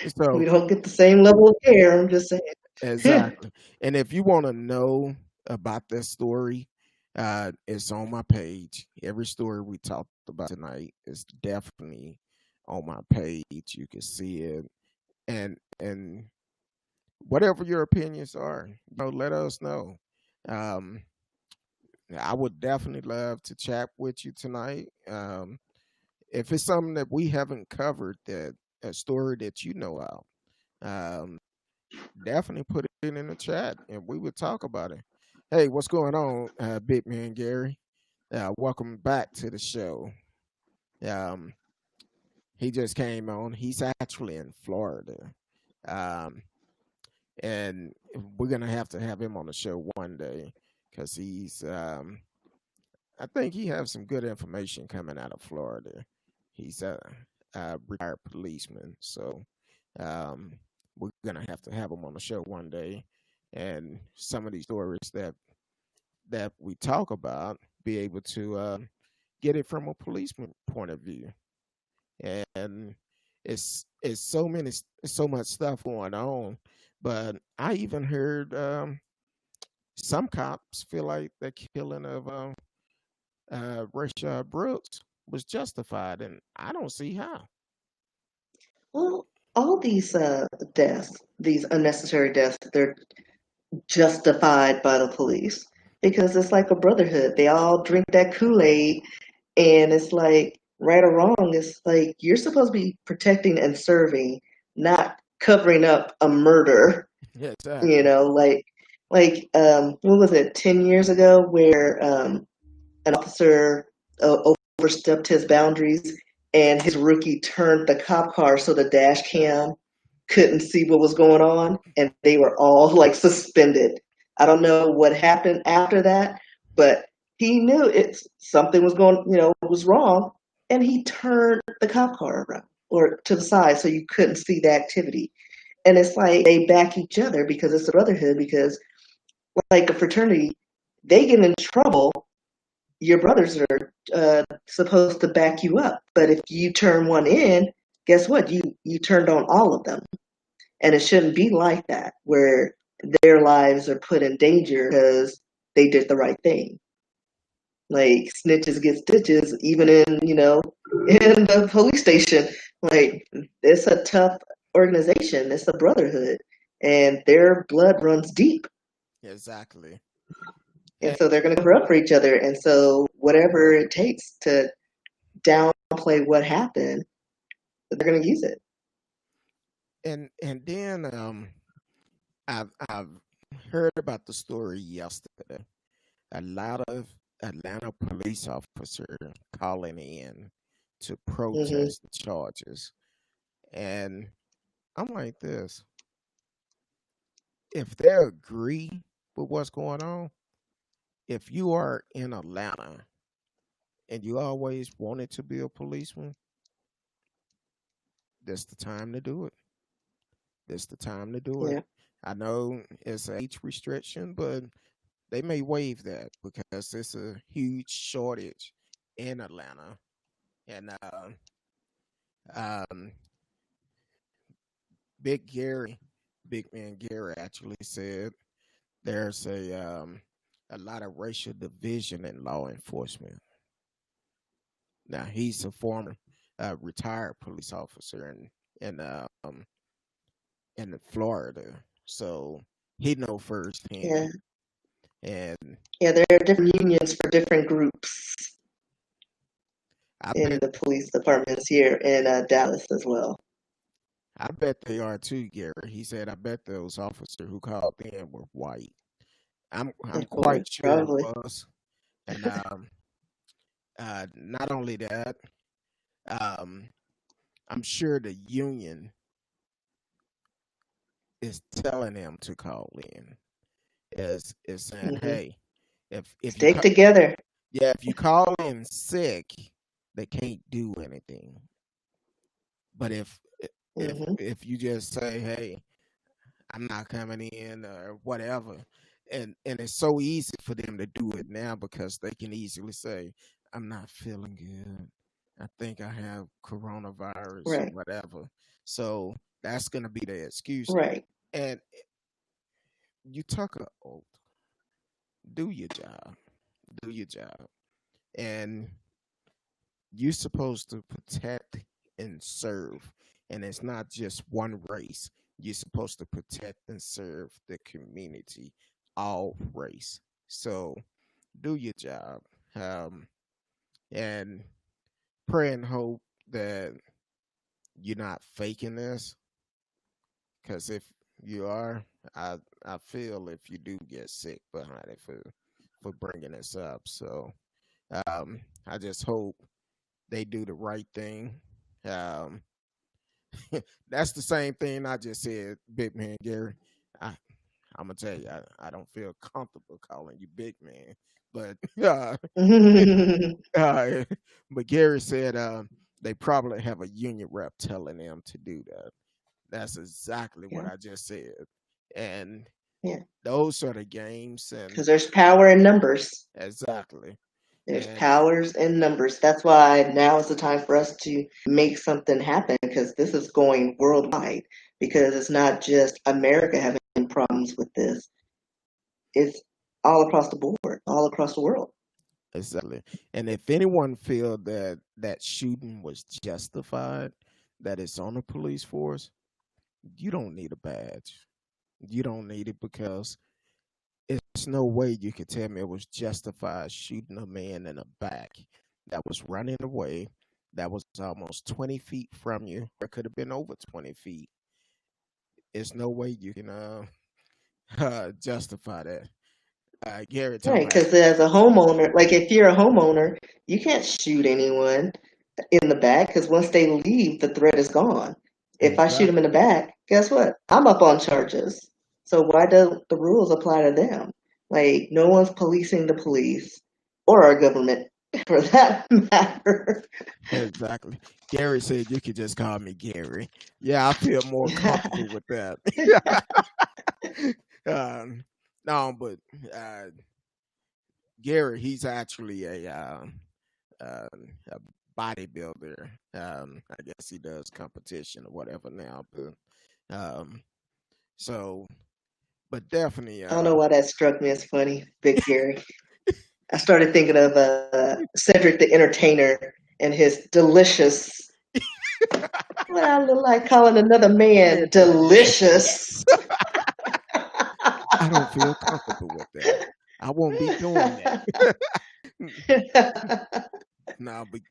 so don't get the same level of care. I'm just saying. exactly. And if you want to know about this story, it's on my page. Every story we talked about tonight is definitely on my page. You can see it, and whatever your opinions are, let us know. Um, I would definitely love to chat with you tonight. If it's something that we haven't covered, that a story that you know of, definitely put it in the chat and we would talk about it. Hey, what's going on, Big Man Gary? Welcome back to the show. Um, he just came on. He's actually in Florida. Um, and we're going to have him on the show one day because I think he has some good information coming out of Florida. He's a retired policeman. So um, we're going to have him on the show one day. And some of these stories that we talk about, be able to get it from a policeman point of view. And it's so much stuff going on. But I even heard some cops feel like the killing of Rayshard Brooks was justified, and I don't see how. Well, all these deaths, these unnecessary deaths, they're justified by the police. because it's like a brotherhood. They all drink that Kool-Aid, and it's like right or wrong, it's like you're supposed to be protecting and serving, not covering up a murder. Yeah, You exactly. know, what was it, 10 years ago, where an officer overstepped his boundaries, and his rookie turned the cop car so the dash cam couldn't see what was going on, and they were all like suspended. I don't know what happened after that, but he knew it's something was going, was wrong, and he turned the cop car around or to the side so you couldn't see the activity. And it's like they back each other because it's a brotherhood. Because like a fraternity, they get in trouble, your brothers are supposed to back you up. But if you turn one in, guess what? You turned on all of them, and it shouldn't be like that, where their lives are put in danger because they did the right thing. Like snitches get stitches, even in in the police station. Like it's a tough organization. It's a brotherhood, and their blood runs deep, Exactly. and And so they're going to cover up for each other. And so whatever it takes to downplay what happened, they're going to use it. then I've heard about the story yesterday. A lot of Atlanta police officers calling in to Hmm. protest the charges. And I'm like this, if they agree with what's going on, if you are in Atlanta and you always wanted to be a policeman, this the time to do it. This the time to do it. Yeah, I know it's an age restriction, but they may waive that because it's a huge shortage in Atlanta. And um, Big Gary, Big Man Gary, actually said there's a lot of racial division in law enforcement. Now he's a former retired police officer in um in Florida, so he know yeah, firsthand. And yeah. There are different unions for different groups I in bet the police departments here in Dallas as well. I bet they are too, Gary. He said I bet those officers who called in were white. I'm Or quite sure it probably. was. And not only that, um, I'm sure the union is telling them to call in. Is saying, Hmm. hey, if you Stick together. yeah, if you call in sick, they can't do anything. But Hmm. if you just say, hey, I'm not coming in or whatever, and it's so easy for them to do it now because they can easily say, I'm not feeling good. I think I have coronavirus or Right, whatever. So that's gonna be the excuse. right, And you talk a oath, do your job, do your job, and you're supposed to protect and serve. And it's not just one race. You're supposed to protect and serve the community, all race. So do your job. Um, and pray and hope that you're not faking this. Because if you are, I I feel if you do get sick behind it for bringing this up. So I just hope they do the right thing. Um, that's the same thing I just said, Big Man Gary. I, I'm gonna tell you, I don't feel comfortable calling you Big Man, but uh, but Gary said they probably have a union rep telling them to do that. That's exactly what yeah, I just said, and yeah. those are the games, and Because there's power in numbers. exactly, There's and powers in numbers. That's why now is the time for us to make something happen, because this is going worldwide. Because it's not just America having problems with this. It's all across the board, all across the world. exactly. And if anyone feel that that shooting was justified, that it's on the police force, you don't need a badge. You don't need it because it's no way you could tell me it was justified shooting a man in the back that was running away, that was almost 20 feet from you, or could have been over 20 feet. There's no way you can justify that. Gary talking Right, about because as a homeowner, like if you're a homeowner, you can't shoot anyone in the back because once they leave, the threat is gone. If I shoot them exactly, in the back, guess what? I'm up on charges. So why don't the rules apply to them? Like no one's policing the police or our government for that matter. exactly. Gary said you could just call me Gary. Yeah, I feel more comfortable with that. um, no, but uh, Gary, he's actually a bodybuilder. I guess he does competition or whatever now, but um, so, but definitely, I don't know why that struck me as funny, Big Gary. I started thinking of Cedric the Entertainer and his delicious. What I look like calling another man man, delicious. delicious. I don't feel comfortable with that. I won't be doing that. No, but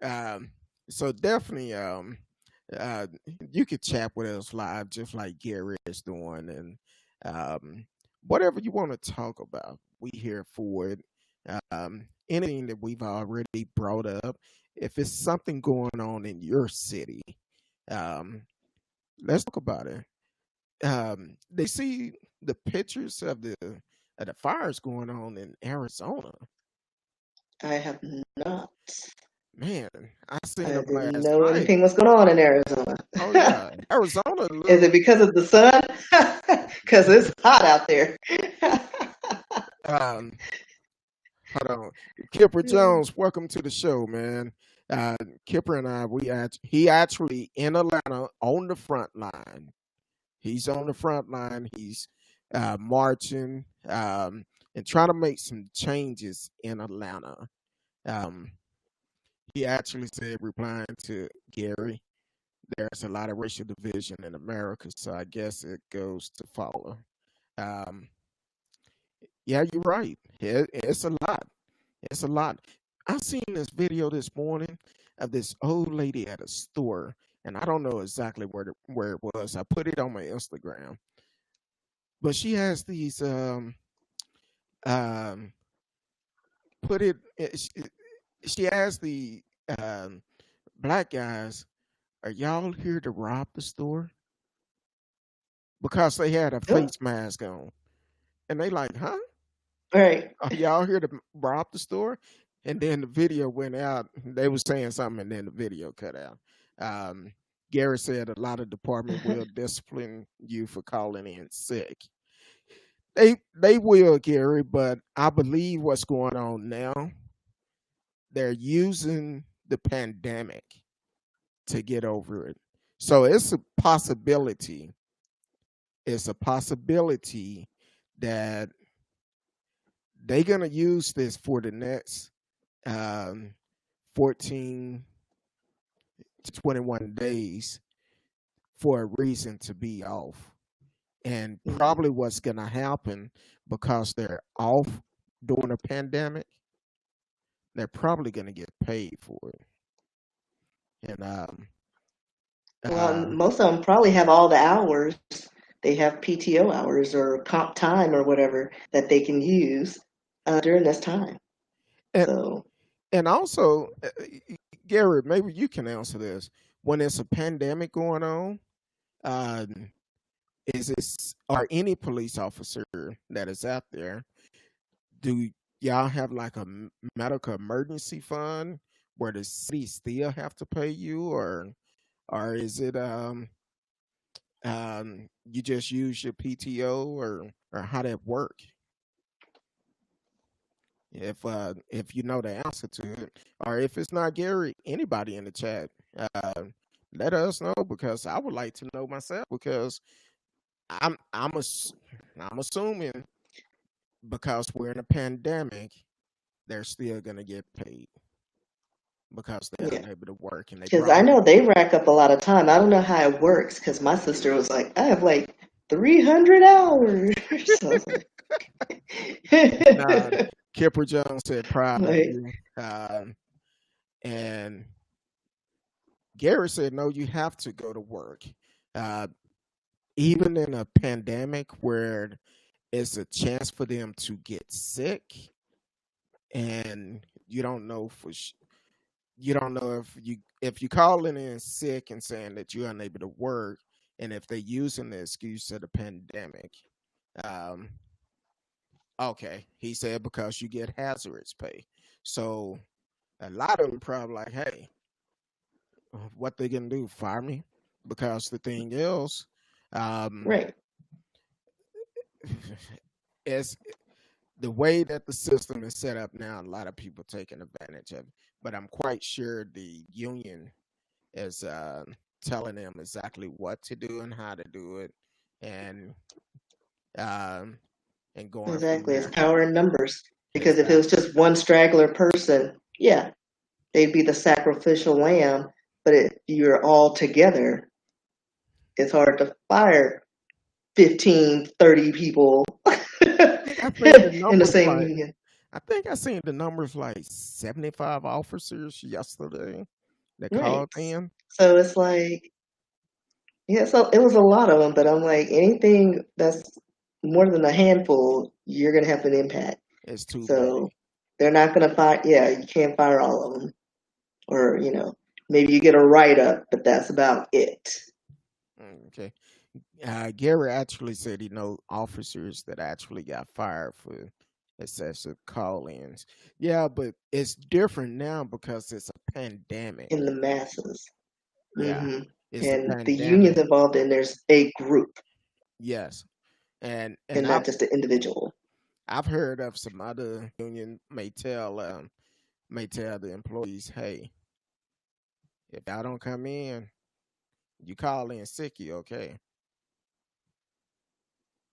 um, so definitely, uh, you could chat with us live, just like Gary is doing, and whatever you want to talk about, we here for it. Anything that we've already brought up, if it's something going on in your city, um, let's talk about it. They see the pictures of the fires going on in Arizona. I have not. Man, I seen I them didn't last know night. anything was going on in Arizona. Oh yeah, Arizona Is look. it because of the sun? Because it's hot out there. Um, hold on, Kipper Jones, welcome to the show, man. Uh, Kipper and I, he actually in Atlanta on the front line. He's on the front line. He's marching and trying to make some changes in Atlanta. Um, he actually said, replying to Gary, there's a lot of racial division in America, so I guess it goes to follow. Um, yeah, you're right. It's a lot. It's a lot. I seen this video this morning of this old lady at a store, and I don't know exactly where it was. I put it on my Instagram, but she has these um put it. She has the black guys. Are y'all here to rob the store? Because they had a Yep. face mask on, and they like, huh? Right. Are y'all here to rob the store? And then the video went out. They was saying something, and then the video cut out. Um, Gary said a lot of department will discipline you for calling in sick. They will, Gary, but I believe what's going on now, they're using the pandemic to get over it. So it's a possibility. It's a possibility that they're gonna use this for the next um, 14 to 21 days for a reason to be off. And Mhm. probably what's going to happen, because they're off during a pandemic, they're probably going to get paid for it. And Well, uh, most of them probably have all the hours. They have PTO hours or comp time or whatever that they can use during this time. and So, and also, Gary, maybe you can answer this. When it's a pandemic going on, uh, is this or any police officer that is out there, do y'all have like a medical emergency fund where the city still have to pay you, or is it you just use your PTO, or how that work? If you know the answer to it, or if it's not Gary, anybody in the chat, uh, let us know, because I would like to know myself, because I'm I'm ass- I'm assuming, because we're in a pandemic, they're still gonna get paid because they're yeah. unable to work, and they Because I probably know they rack up a lot of time. I don't know how it works because my sister was like, I have like 300 hours. So I was like, Nah, Kipper Jones said proud of Like, you. And Gary said, no, you have to go to work. Uh, Even in a pandemic where it's a chance for them to get sick and you don't know you don't know if you calling in sick and saying that you're unable to work, and if they're using the excuse of the pandemic, um, okay, he said because you get hazardous pay. So a lot of them probably like, hey, what they gonna do? Fire me? Because the thing is, um, right, it's the way that the system is set up now. A lot of people taking advantage of it, but I'm quite sure the union is telling them exactly what to do and how to do it, and um, and going from exactly. It's there. power in numbers. Because if it was Exactly. just one straggler person, yeah, they'd be the sacrificial lamb. But if you're all together, it's hard to fire 15, 30 people I think the in the numbers same like union. I think I seen the numbers like 75 officers yesterday that Right. called in. So it's like, yeah, so it was a lot of them, but I'm like, anything that's more than a handful, you're going to have an impact. It's too So many. they're not going to fire, yeah, you can't fire all of them. Or, maybe you get a write up, but that's about it. Okay. Gary actually said he know officers that actually got fired for excessive call-ins. Yeah, but it's different now because it's a pandemic. In the masses. Yeah, Hmm. it's the And the unions pandemic. involved in there's a group Yes, and and not just an individual. I've heard of some other union may tell the employees, hey, if y'all don't come in, you call in sick, you okay?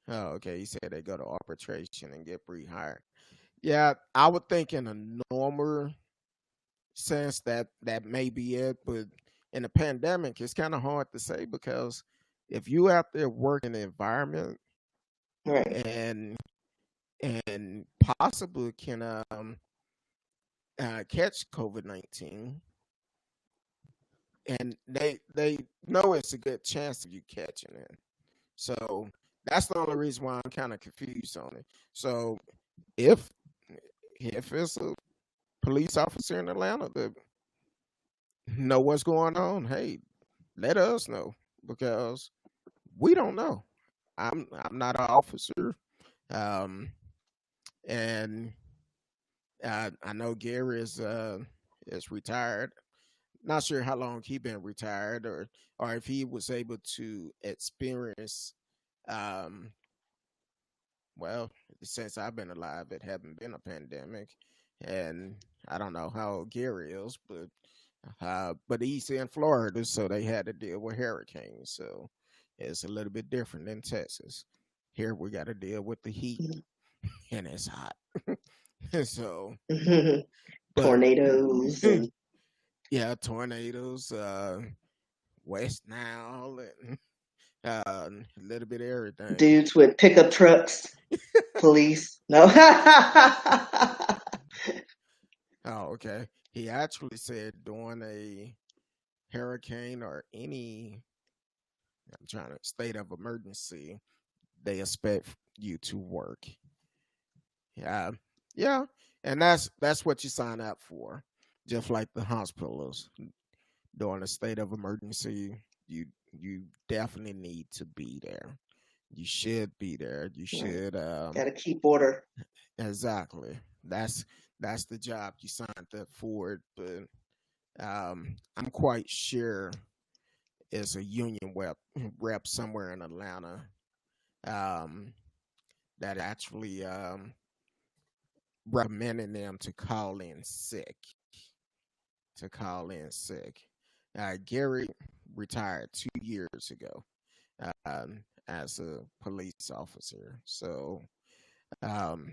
Oh, okay. He said they go to arbitration and get rehired. Yeah, I would think in a normal sense that may be it, but in a pandemic, it's kind of hard to say because if you out there working in the environment Right. and and possibly can catch COVID-19, and they know it's a good chance of you catching it. So that's the only reason why I'm kind of confused on it. So if if it's a police officer in Atlanta that know what's going on, hey, let us know because we don't know. I'm not an officer, um, and I know Gary is retired. Not sure how long he been retired, or if he was able to experience. Um, well, since I've been alive, it haven't been a pandemic, and I don't know how old Gary is, but he's in Florida, so they had to deal with hurricanes. So it's a little bit different than Texas. Here we got to deal with the heat, and it's hot. So, but Tornadoes and yeah, tornadoes, West Nile, and a little bit of everything. dudes with pickup trucks, police. No. Oh, okay. He actually said during a hurricane or any, I'm trying to state of emergency, they expect you to work. Yeah, yeah, and that's what you sign up for. Just like the hospitals during a state of emergency, you definitely need to be there. You should be there. You Right. should Gotta keep order. exactly. That's the job you signed up for. But I'm quite sure it's a union rep somewhere in Atlanta um, that actually recommending them to call in sick. To call in sick. Gary retired 2 years ago as a police officer. Um,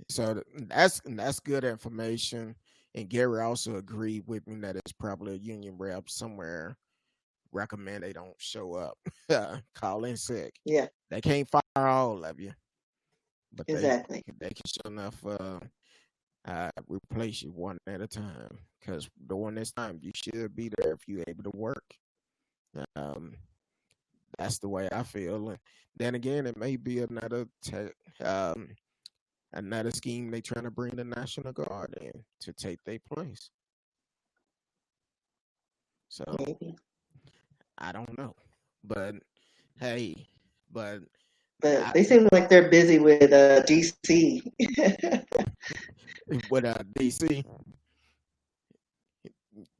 so that's good information. And Gary also agreed with me that it's probably a union rep somewhere recommend they don't show up. Call in sick. Yeah. They can't fire all of you. but Exactly. they can sure enough replace you one at a time. Because during this time, you should be there if you're able to work. Um, that's the way I feel. And then again, it may be um, another scheme they trying to bring the National Guard in to take their place. So Maybe. I don't know, but hey, but But I, they seem like they're busy with DC. with DC,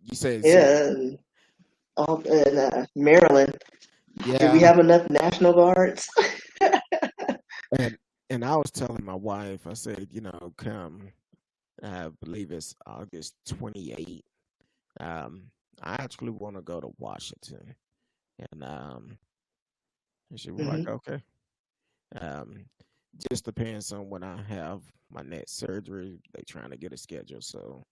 you said so. Yeah, and all in Maryland. Do we Yeah, have enough National Guards? and and I was telling my wife, I said, come, I believe it's August 28th. Um, I actually want to go to Washington, and she was like, Hmm. okay. Um, just depends on when I have my next surgery. They trying to get a schedule, so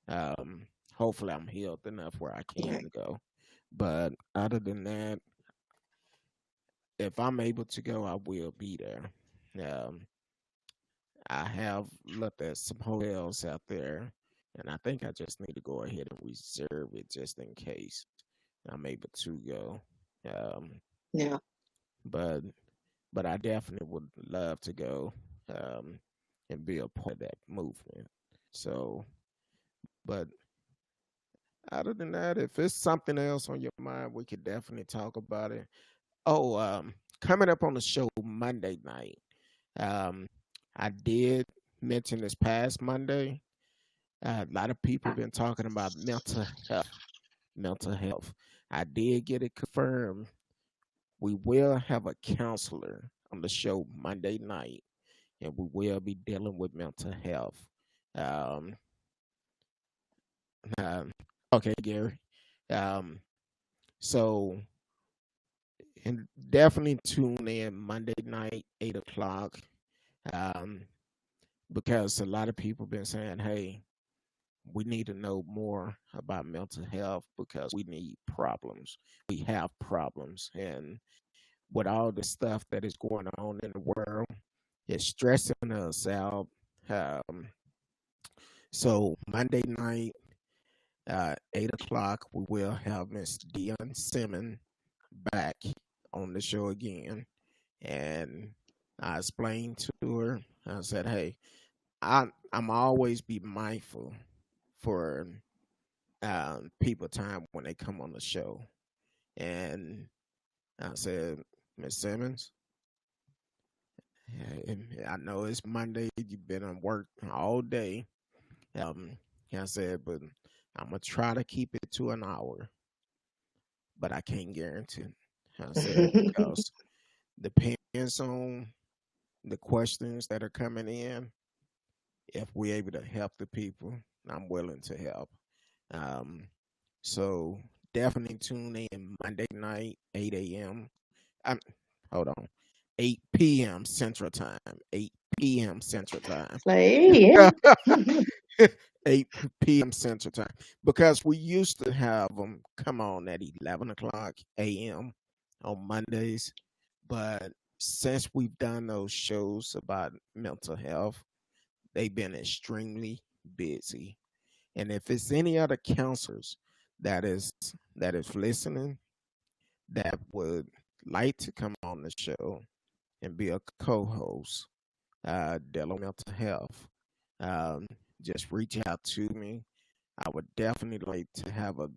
um, hopefully I'm healed enough where I can Right. go. But other than that, if I'm able to go, I will be there. Um, I have looked at some hotels out there, and I think I just need to go ahead and reserve it just in case I'm able to go. Um, Yeah. but I definitely would love to go um, and be a part of that movement. So, but other than that, if it's something else on your mind, we could definitely talk about it. Oh, coming up on the show Monday night, um, I did mention this past Monday. A lot of people been talking about mental health. Mental health. I did get it confirmed. We will have a counselor on the show Monday night, and we will be dealing with mental health. Um, um, okay, Gary. Um, so, and definitely tune in Monday night, 8 o'clock, um, because a lot of people been saying, "Hey, we need to know more about mental health because we need problems. We have problems, and with all the stuff that is going on in the world, it's stressing us out." Um, so Monday night, 8 o'clock, we will have Miss Dion Simmons back on the show again. And I explained to her, I said, hey, I'm always be mindful for people time when they come on the show. And I said, Miss Simmons, I know it's Monday, you've been on work all day. Um, I said, but I'm gonna try to keep it to an hour, but I can't guarantee. I said because depends on the questions that are coming in. If we're able to help the people, I'm willing to help. Um, so definitely tune in Monday night, 8 a.m. I'm hold on, 8 p.m. Central Time, 8 p.m. Central Time. Like, 8 p.m. Central Time because we used to have them come on at 11 o'clock a.m. on Mondays, but since we've done those shows about mental health, they've been extremely busy. And if it's any other counselors that is that is listening that would like to come on the show and be a co-host, dealing with mental health, um, just reach out to me. I would definitely like to have a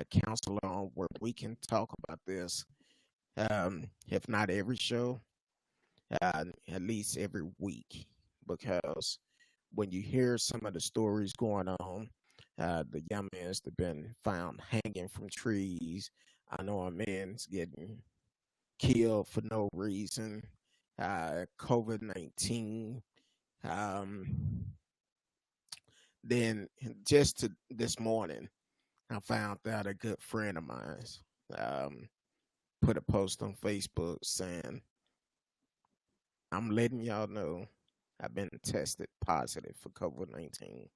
counselor on where we can talk about this. If not every show, at least every week, because when you hear some of the stories going on, the young men's that been found hanging from trees. I know a man's getting killed for no reason. COVID-19. Um, then just this morning, I found out a good friend of mine um, put a post on Facebook saying, I'm letting y'all know I've been tested positive for COVID-19.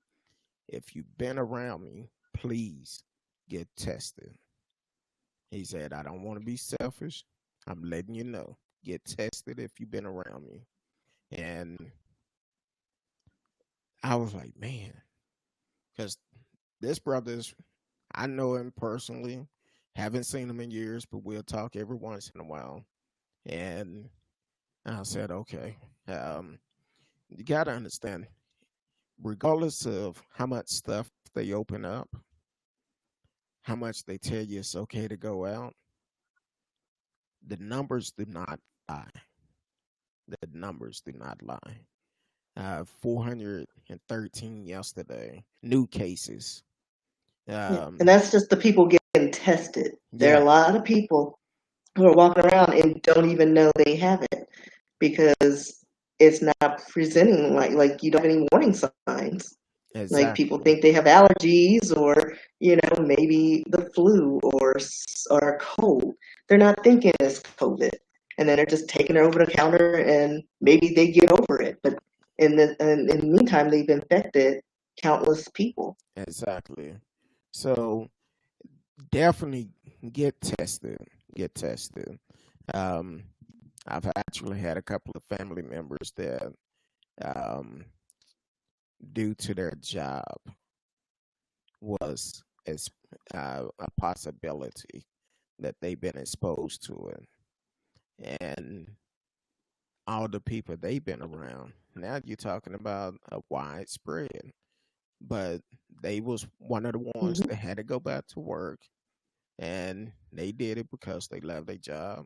If you've been around me, please get tested. He said, I don't want to be selfish. I'm letting you know. Get tested if you've been around me. And I was like, man, because this brother's, I know him personally, haven't seen him in years, but we'll talk every once in a while. And I said, okay, um, you got to understand, regardless of how much stuff they open up, how much they tell you it's okay to go out, the numbers do not lie. The numbers do not lie. 413 yesterday, new cases. Yeah. And Um, that's just the people getting tested. There are yeah, a lot of people who are walking around and don't even know they have it because it's not presenting like you don't have any warning signs. Like people exactly, think they have allergies or maybe the flu or a cold. They're not thinking it's COVID, and then they're just taking it over the counter and maybe they get over it. But in the meantime, they've infected countless people. exactly. So definitely get tested. Get tested. Um, I've actually had a couple of family members that, um, due to their job, was as a possibility that they've been exposed to it, and all the people they've been around. Now you're talking about a widespread, but they was one of the ones Hmm. that had to go back to work, and they did it because they love their job,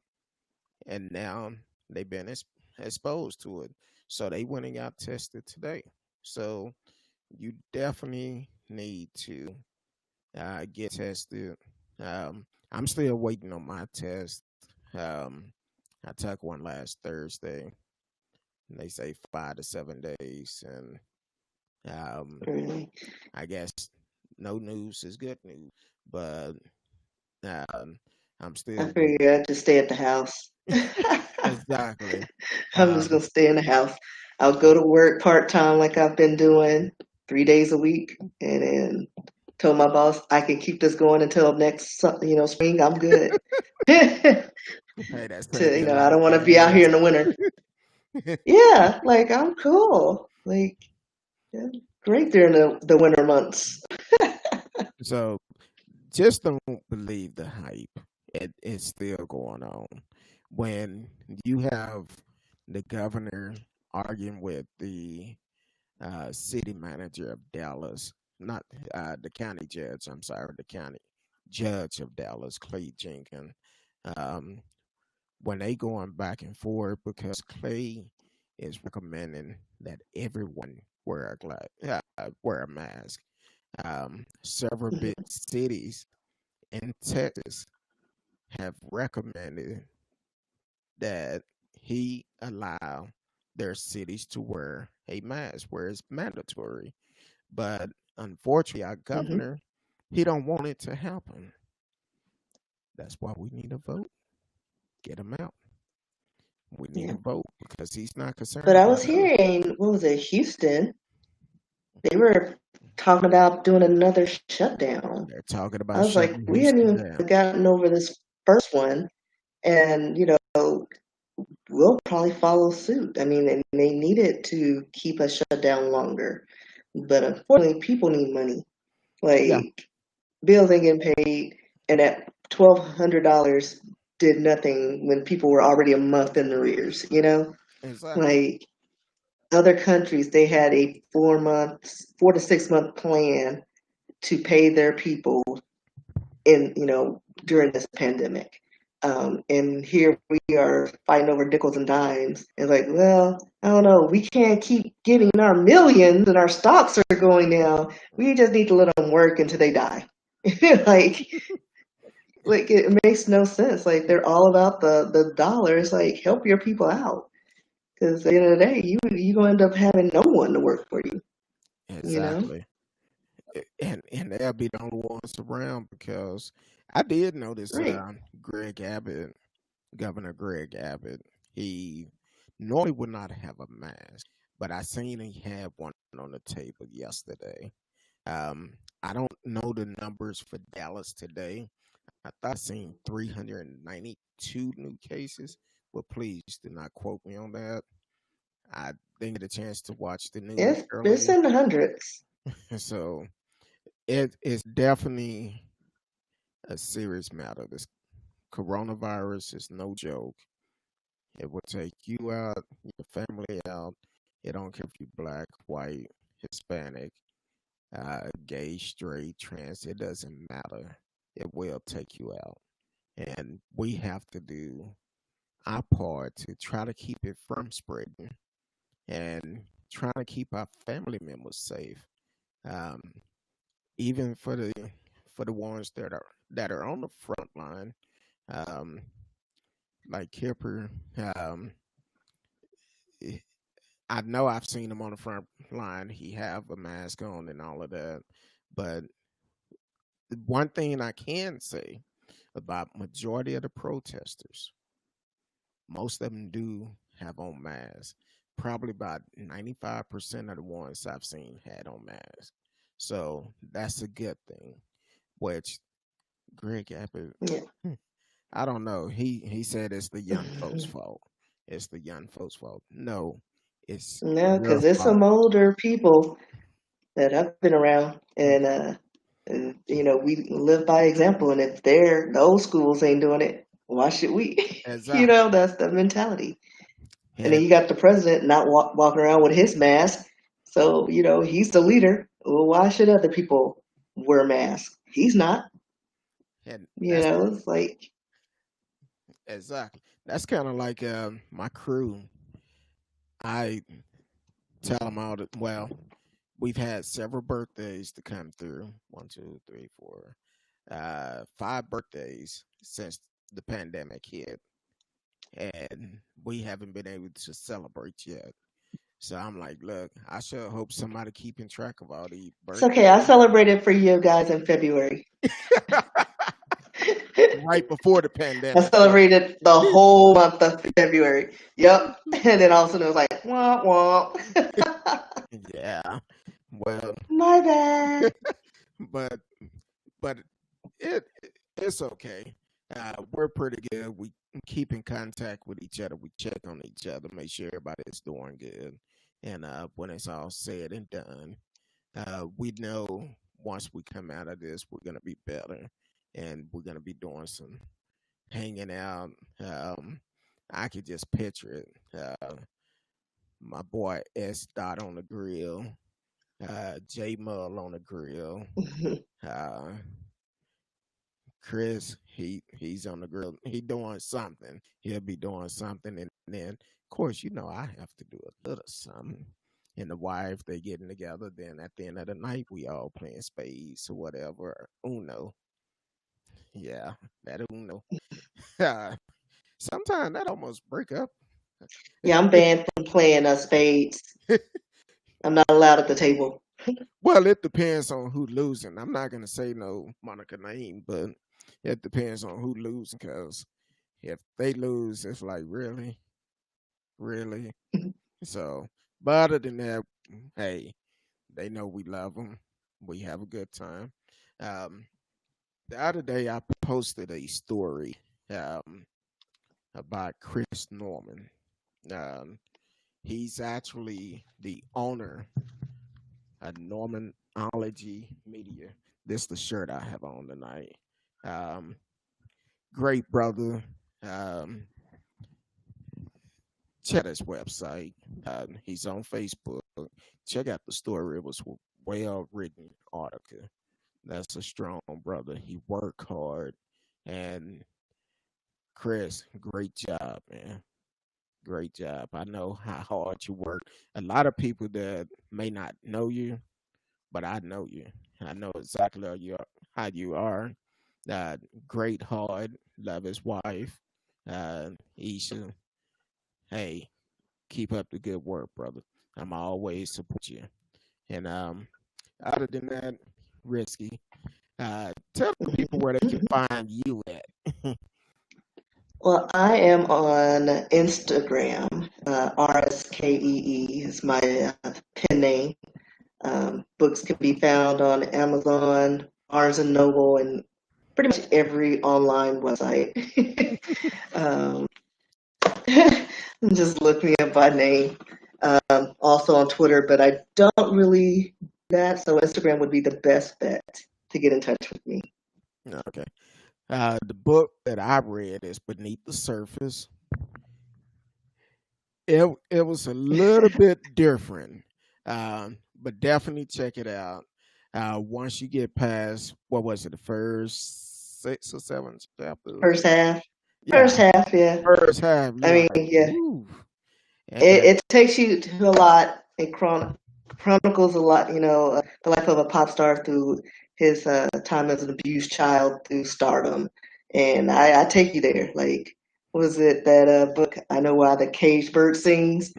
and now they've been exposed to it, so they went and got tested today. So you definitely need to get tested. I'm still waiting on my test. Um, I took one last Thursday, and they say 5 to 7 days, and um, Really, I guess no news is good news, but um, I'm I still waiting. figure I'd just stay at the house. Exactly. I'm just Um, gonna stay in the house. I'll go to work part time like I've been doing 3 days a week, and then told my boss I can keep this going until next spring. I'm good. to hey, that's paying me a I lot don't want to better be than out here this. in the winter. Yeah, like I'm cool. Like yeah, great during the winter months. So just don't believe the hype. It's still going on. When you have the governor arguing with the city manager of Dallas, not the county judge, I'm sorry, the county judge of Dallas, Clay Jenkins, um, when they going back and forth because Clay is recommending that everyone wear a mask. Several big Hmm. cities in Texas have recommended that he allow their cities to wear a mask where it's mandatory. But unfortunately, our Hmm. governor, he don't want it to happen. That's why we need a vote. Get him out. We need Yeah, a vote because he's not but concerned I was about us. hearing what was it, Houston? They were talking about doing another shutdown. They're talking I about was like, shutting we hadn't Houston even down. gotten over this first one, and we'll probably follow suit. I mean, and they needed to keep us shut down longer, but unfortunately, people need money. Yeah, Like bills ain't getting paid, and that $1,200 did nothing when people were already a month in the arrears. exactly. Like other countries, they had a 4 to 6 month plan to pay their people during this pandemic. And here we are fighting over nickels and dimes. It's like, well, I don't know. We can't keep getting our millions and our stocks are going down. We just need to let them work until they die. like, like it makes no sense. Like they're all about the dollars. Like help your people out because at the end of the day, you gonna end up having no one to work for you. You know, Exactly. And they'll be the only ones around because I did notice right? Greg Abbott, Governor Greg Abbott, he normally would not have a mask, but I seen he had one on the table yesterday. Um, I don't know the numbers for Dallas today. I thought I seen 392 new cases, but please do not quote me on that. I didn't get a chance to watch the news It's earlier. in the hundreds. So it is definitely a serious matter. This coronavirus is no joke. It will take you out, your family out. It don't care if you're black, white, Hispanic, gay, straight, trans. It doesn't matter. It will take you out. And we have to do our part to try to keep it from spreading and trying to keep our family members safe. Um, even for the ones that are on the front line, um, like Kipper. Eh, I know I've seen him on the front line. He have a mask on and all of that, but one thing I can say about majority of the protesters, most of them do have on masks. Probably about 95% of the ones I've seen had on masks. So that's a good thing. Which Greg Abbott, Yeah. I don't know. He said it's the young folks' fault. It's the young folks' fault. No, it's No, your because it's some fault. older people that have been around, and we live by example. And if the old schools ain't doing it, why should we? Exactly. That's the mentality. And then And you got the president not walking around with his mask, so he's the leader. Well, why should other people wear masks? He's not. and that's It's like, exactly. That's kind of like my crew. I tell them all that. Well, we've had several birthdays to come through. One, two, three, four, five birthdays since the pandemic hit, and we haven't been able to celebrate yet. So I'm like, look, I sure hope somebody keeping track of all these it's okay. I birthdays. celebrated for you guys in February. Right before the I pandemic hit. celebrated the whole month of February. Yep. And then all of a sudden it was like, womp womp. Yeah. Well, My bad. but but it it's okay. We're pretty good. We keep in contact with each other. We check on each other, make sure everybody's doing good. And when it's all said and done, we know once we come out of this, we're gonna be better, and we're gonna be doing some hanging out. Um, I could just picture it. My boy S. Dot on the grill, J. Mull on the grill, uh, Chris, he's on the grill. He doing something. He'll be doing something, and then of course, I have to do a little something. And the wife, they getting together. Then at the end of the night, we all playing spades or whatever. Uno, yeah, that Uno. Sometimes that almost break up. Yeah, I'm banned from playing spades. I'm not allowed at the table. Well, it depends on who losing. I'm not gonna say no Monica name, but it depends on who losing. Because if they lose, it's like really, really. So, but other than that, hey, they know we love them. We have a good time. Um, the other day, I posted a story um, about Chris Norman. Um, he's actually the owner of Normanology Media. This is the shirt I have on tonight. Um, great brother. Um, check his website. He's on Facebook. Check out the story. It was a well written article. That's a strong brother. He worked hard. And Chris, great job, man. Great job. I know how hard you work. A lot of people that may not know you, but I know you. I know exactly how you are. Uh, great hard. Love his wife. Isha. Hey, keep up the good work, brother. I'm always support you. And other than that, Risky, tell the people where they can find you at. Well, I am on Instagram. RSKEE is my pen name. Books can be found on Amazon, Barnes and Noble, and pretty much every online website. um, just look me up by name. Also on Twitter, but I don't really do that. So Instagram would be the best bet to get in touch with me. Okay. The book that I read is Beneath the Surface. It was a little bit different, but definitely check it out. Once you get past what was it, the first 6 or 7 chapters? First half. Yeah, First half, yeah. first half. I You're mean, like, yeah. ooh, and It takes you to a lot. It chronicles a lot, the life of a pop star through his time as an abused child through stardom. And I take you there. Like, was it that book, I Know Why the Caged Bird Sings?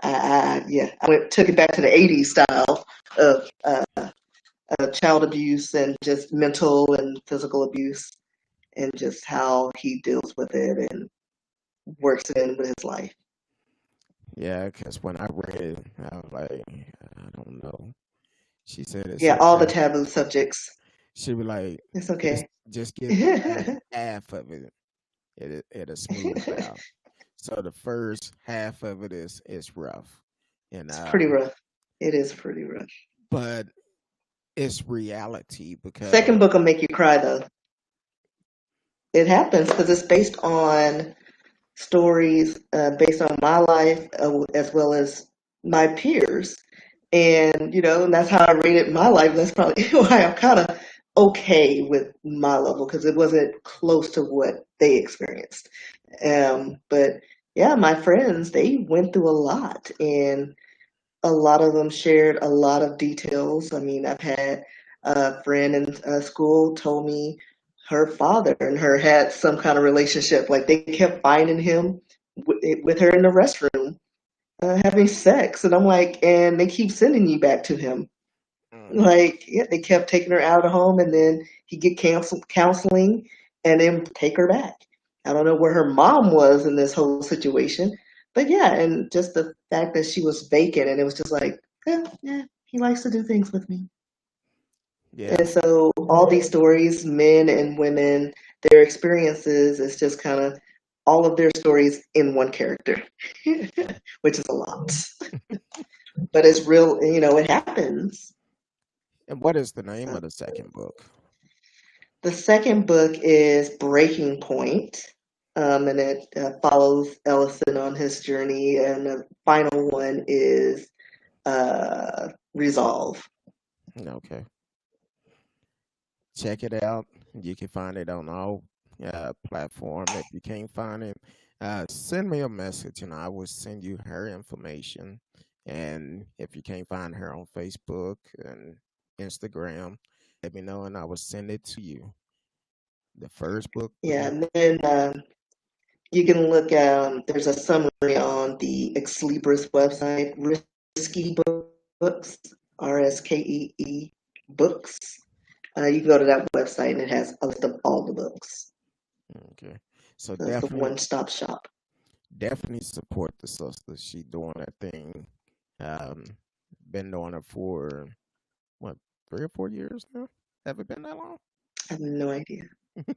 Yeah, took it back to the 80s style of child abuse and just mental and physical abuse and just how he deals with it and works it in with his life. yeah, because when I read it, I was like, I don't know. She said it's Yeah, all the okay. taboo subjects. She was like, It's just okay. just get past It's half of it. It'll smooth out. So the first half of it is rough, and pretty rough. It is pretty rough. but it's reality because Second book will make you cry though. It happens because it's based on stories based on my life as well as my peers. And, and that's how I rated my life. That's probably why I'm kind of okay with my level because it wasn't close to what they experienced. But yeah, my friends, they went through a lot and a lot of them shared a lot of details. I mean, I've had a friend in school told me her father and her had some kind of relationship. Like they kept finding him with her in the restroom having sex, and I'm like, and they keep sending you back to him. mm, Like, yeah, they kept taking her out of the home, and then he get counseling, and then take her back. I don't know where her mom was in this whole situation, but yeah, and just the fact that she was vacant, and it was just like, yeah, he likes to do things with me. yeah, And so all these stories, men and women, their experiences, is just kind of all of their stories in one character, which is a lot. But it's real, it happens. and what is the name So of the second book? the second book is Breaking Point, and it follows Ellison on his journey. And the final one is Resolve. Okay, check it out. You can find it on all platform. If you can't find it, send me a message and I will send you her information. And if you can't find her on Facebook and Instagram, let me know and I will send it to you. The first book Yeah, beneath. and then you can look. There's a summary on the Ex Libris website, Risky Books, RSKEE Books. You can go to that website and it has a list of all the books. Okay, so So it's the definitely one-stop shop. definitely support the sister. She doing her thing. Um, been doing it for what 3 or 4 years now. Have it been that long? I have no idea.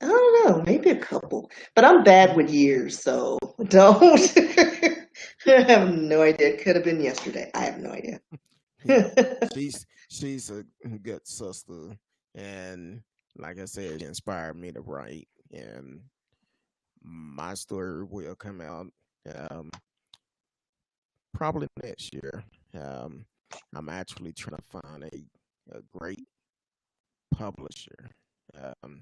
I don't know, maybe a couple. But I'm bad with years, so don't. I have no idea. It could have been yesterday. I have no idea. Yeah, she's a good sister, and like I said, she inspired me to write. And my story will come out um, probably next year. Um, I'm actually trying to find a great publisher um,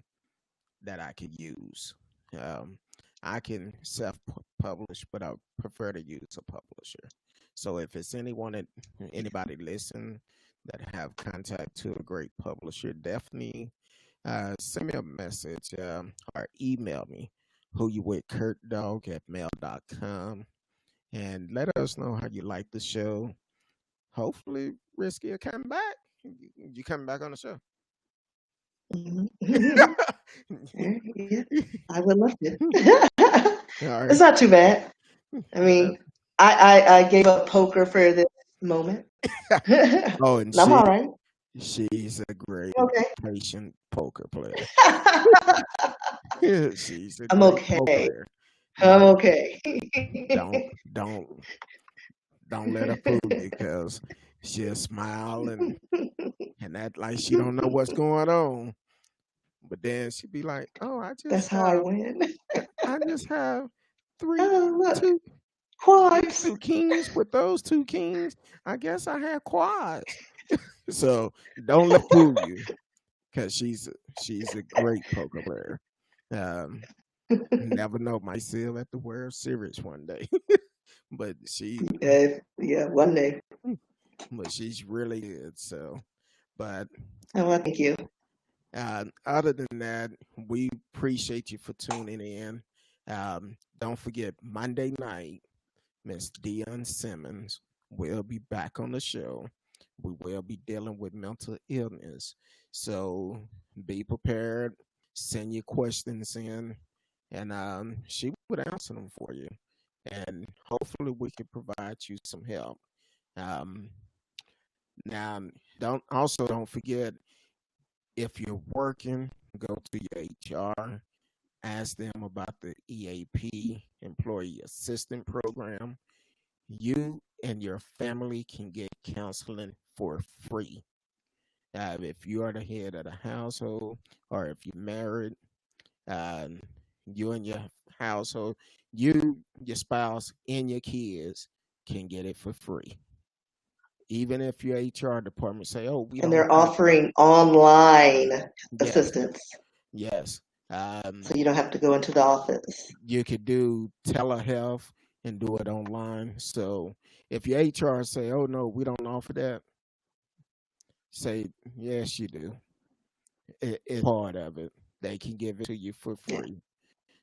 that I could use. Um, I can self-publish, but I prefer to use a publisher. So if it's anybody listen that have contact to a great publisher, definitely send me a message or email me who you with kurtdog@mail.com and let us know how you like the show. Hopefully, Risky will come back. You coming back on the show? Mhm. Yeah, I would love to. All It's right. not too bad. I Yeah. mean, I gave up poker for this moment. Oh, and I'm all right. she's a great Okay. patient poker player. She's a I'm great poker okay. player. I'm But okay. don't don't don't let her fool you, because she'll smile and act like she don't know what's going on. But then she'd be like, "Oh, That's how I win. I just have three, Oh, look, two, these quads. two kings. With those two kings, I guess I had quads." So don't let her fool you, because she's a great poker player. Um, Never know, might see her at the World Series one day. but she Yeah, one day. but she's really good. So, but Oh, well, thank you. other than that, we appreciate you for tuning in. Don't forget, Monday night, Miss Dion Simmons will be back on the show. We will be dealing with mental illness. So be prepared, send your questions in, and she would answer them for you. And hopefully, we can provide you some help. Um, Now, don't forget, if you're working, go to your HR, ask them about the EAP, Employee Assistance Program. You and your family can get counseling for free. If you are the head of the household, or if you're married, uh, you and your household, you, your spouse, and your kids can get it for free. Even if your HR department say, "Oh, we And don't they're have the," offering online yes, assistance, yes. Um, so you don't have to go into the office. you could do telehealth and do it online. So if your HR say, "Oh no, we don't offer that," say, "Yes, you do. It's part of it. They can give it to you for Yeah. free."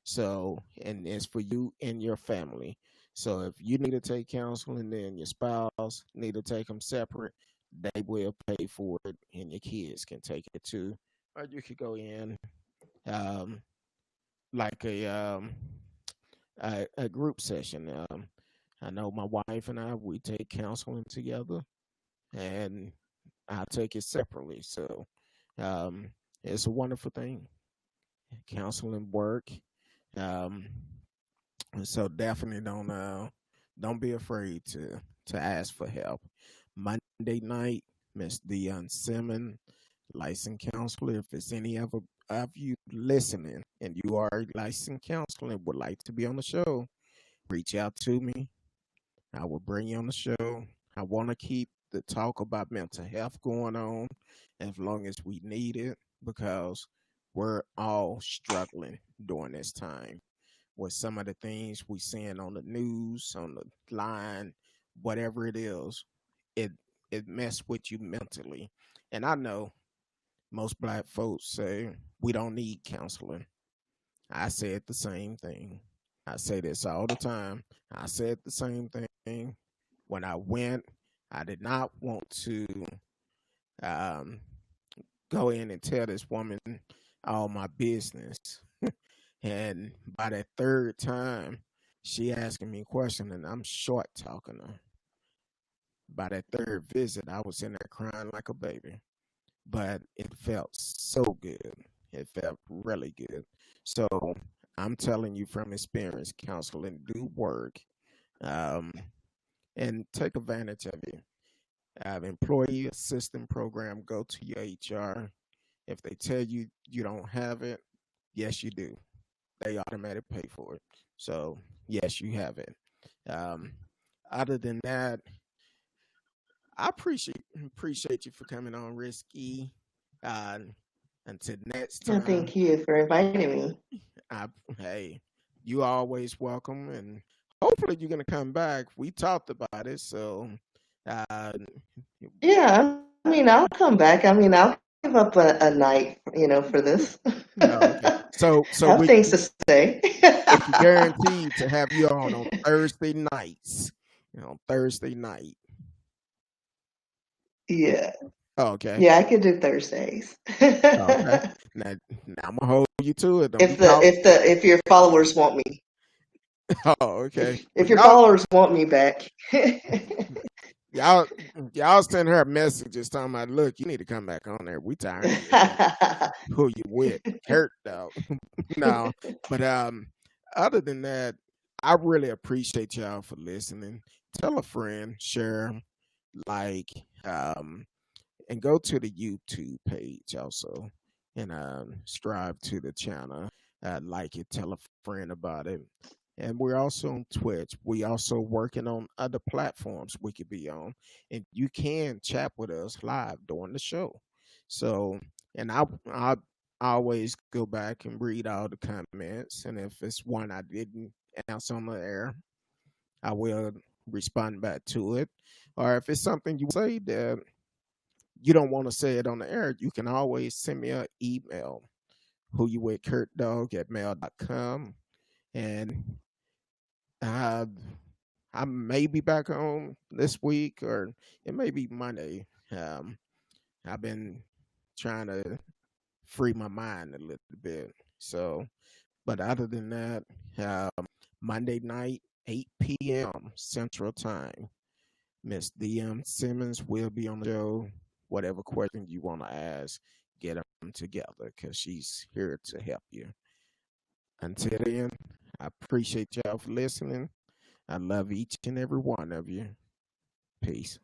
So, and it's for you and your family. So if you need to take counseling, then your spouse need to take them separate, they will pay for it, and your kids can take it too. Or you could go in, um, like a group session. I know my wife and I, we take counseling together, and I take it separately. So um, it's a wonderful thing. Counseling work. Um, so definitely don't be afraid to ask for help. Monday night, Miss Dion Simmons, licensed counselor. If it's any of you listening and you are a licensed counselor and would like to be on the show, reach out to me. I will bring you on the show. I want to keep the talk about mental health going on as long as we need it, because we're all struggling during this time with some of the things we seeing on the news, on the line, whatever it is. It it mess with you mentally. And I know most black folks say we don't need counseling. I said the same thing. I say this all the time. I said the same thing. When I went, I did not want to um, go in and tell this woman all my business. And by that third time, she asking me a question, and I'm short talking her. By that third visit, I was in there crying like a baby, but it felt so good. It felt really good. So I'm telling you from experience, counseling do work, um, and take advantage of it. Employee assistance program. Go to your HR. If they tell you you don't have it, yes, you do. They automatically pay for it. So yes, you have it. Um, Other than that, I appreciate you for coming on, Risky. Uh, until next Yeah, time, thank you for inviting me. I hey, you always welcome, and hopefully you're gonna come back. We talked about it, so uh, Yeah, I mean, I'll come back. I mean, I'll give up a night, for this. oh, okay. So I have things to say. we can guarantee to have you on Thursday nights. Thursday night. Yeah. Okay. Yeah, I could do Thursdays. Okay. Now I'm gonna hold you to it. Don't If be the talk. if the if your followers want me. Oh, okay. If your followers want me back. Y'all y'all send her messages talking about, look, you need to come back on there. We tired of hearing who you with. Kurt though. No. But other than that, I really appreciate y'all for listening. Tell a friend, share, like, um, and go to the YouTube page also, and subscribe to the channel. Like it, tell a friend about it. And we're also on Twitch. We also working on other platforms we could be on, and you can chat with us live during the show. So, and I always go back and read all the comments, and if it's one I didn't answer on the air, I will respond back to it. Or if it's something you say that you don't want to say it on the air, you can always send me an email, who you with kurtdog at mail.com. And uh, I may be back on this week or it may be Monday. I've been trying to free my mind a little bit. So, but other than that, Monday night, 8 p.m. Central Time, Miss DM Simmons will be on the show. Whatever question you want to ask, get them together because she's here to help you. Until then, I appreciate y'all for listening. I love each and every one of you. Peace.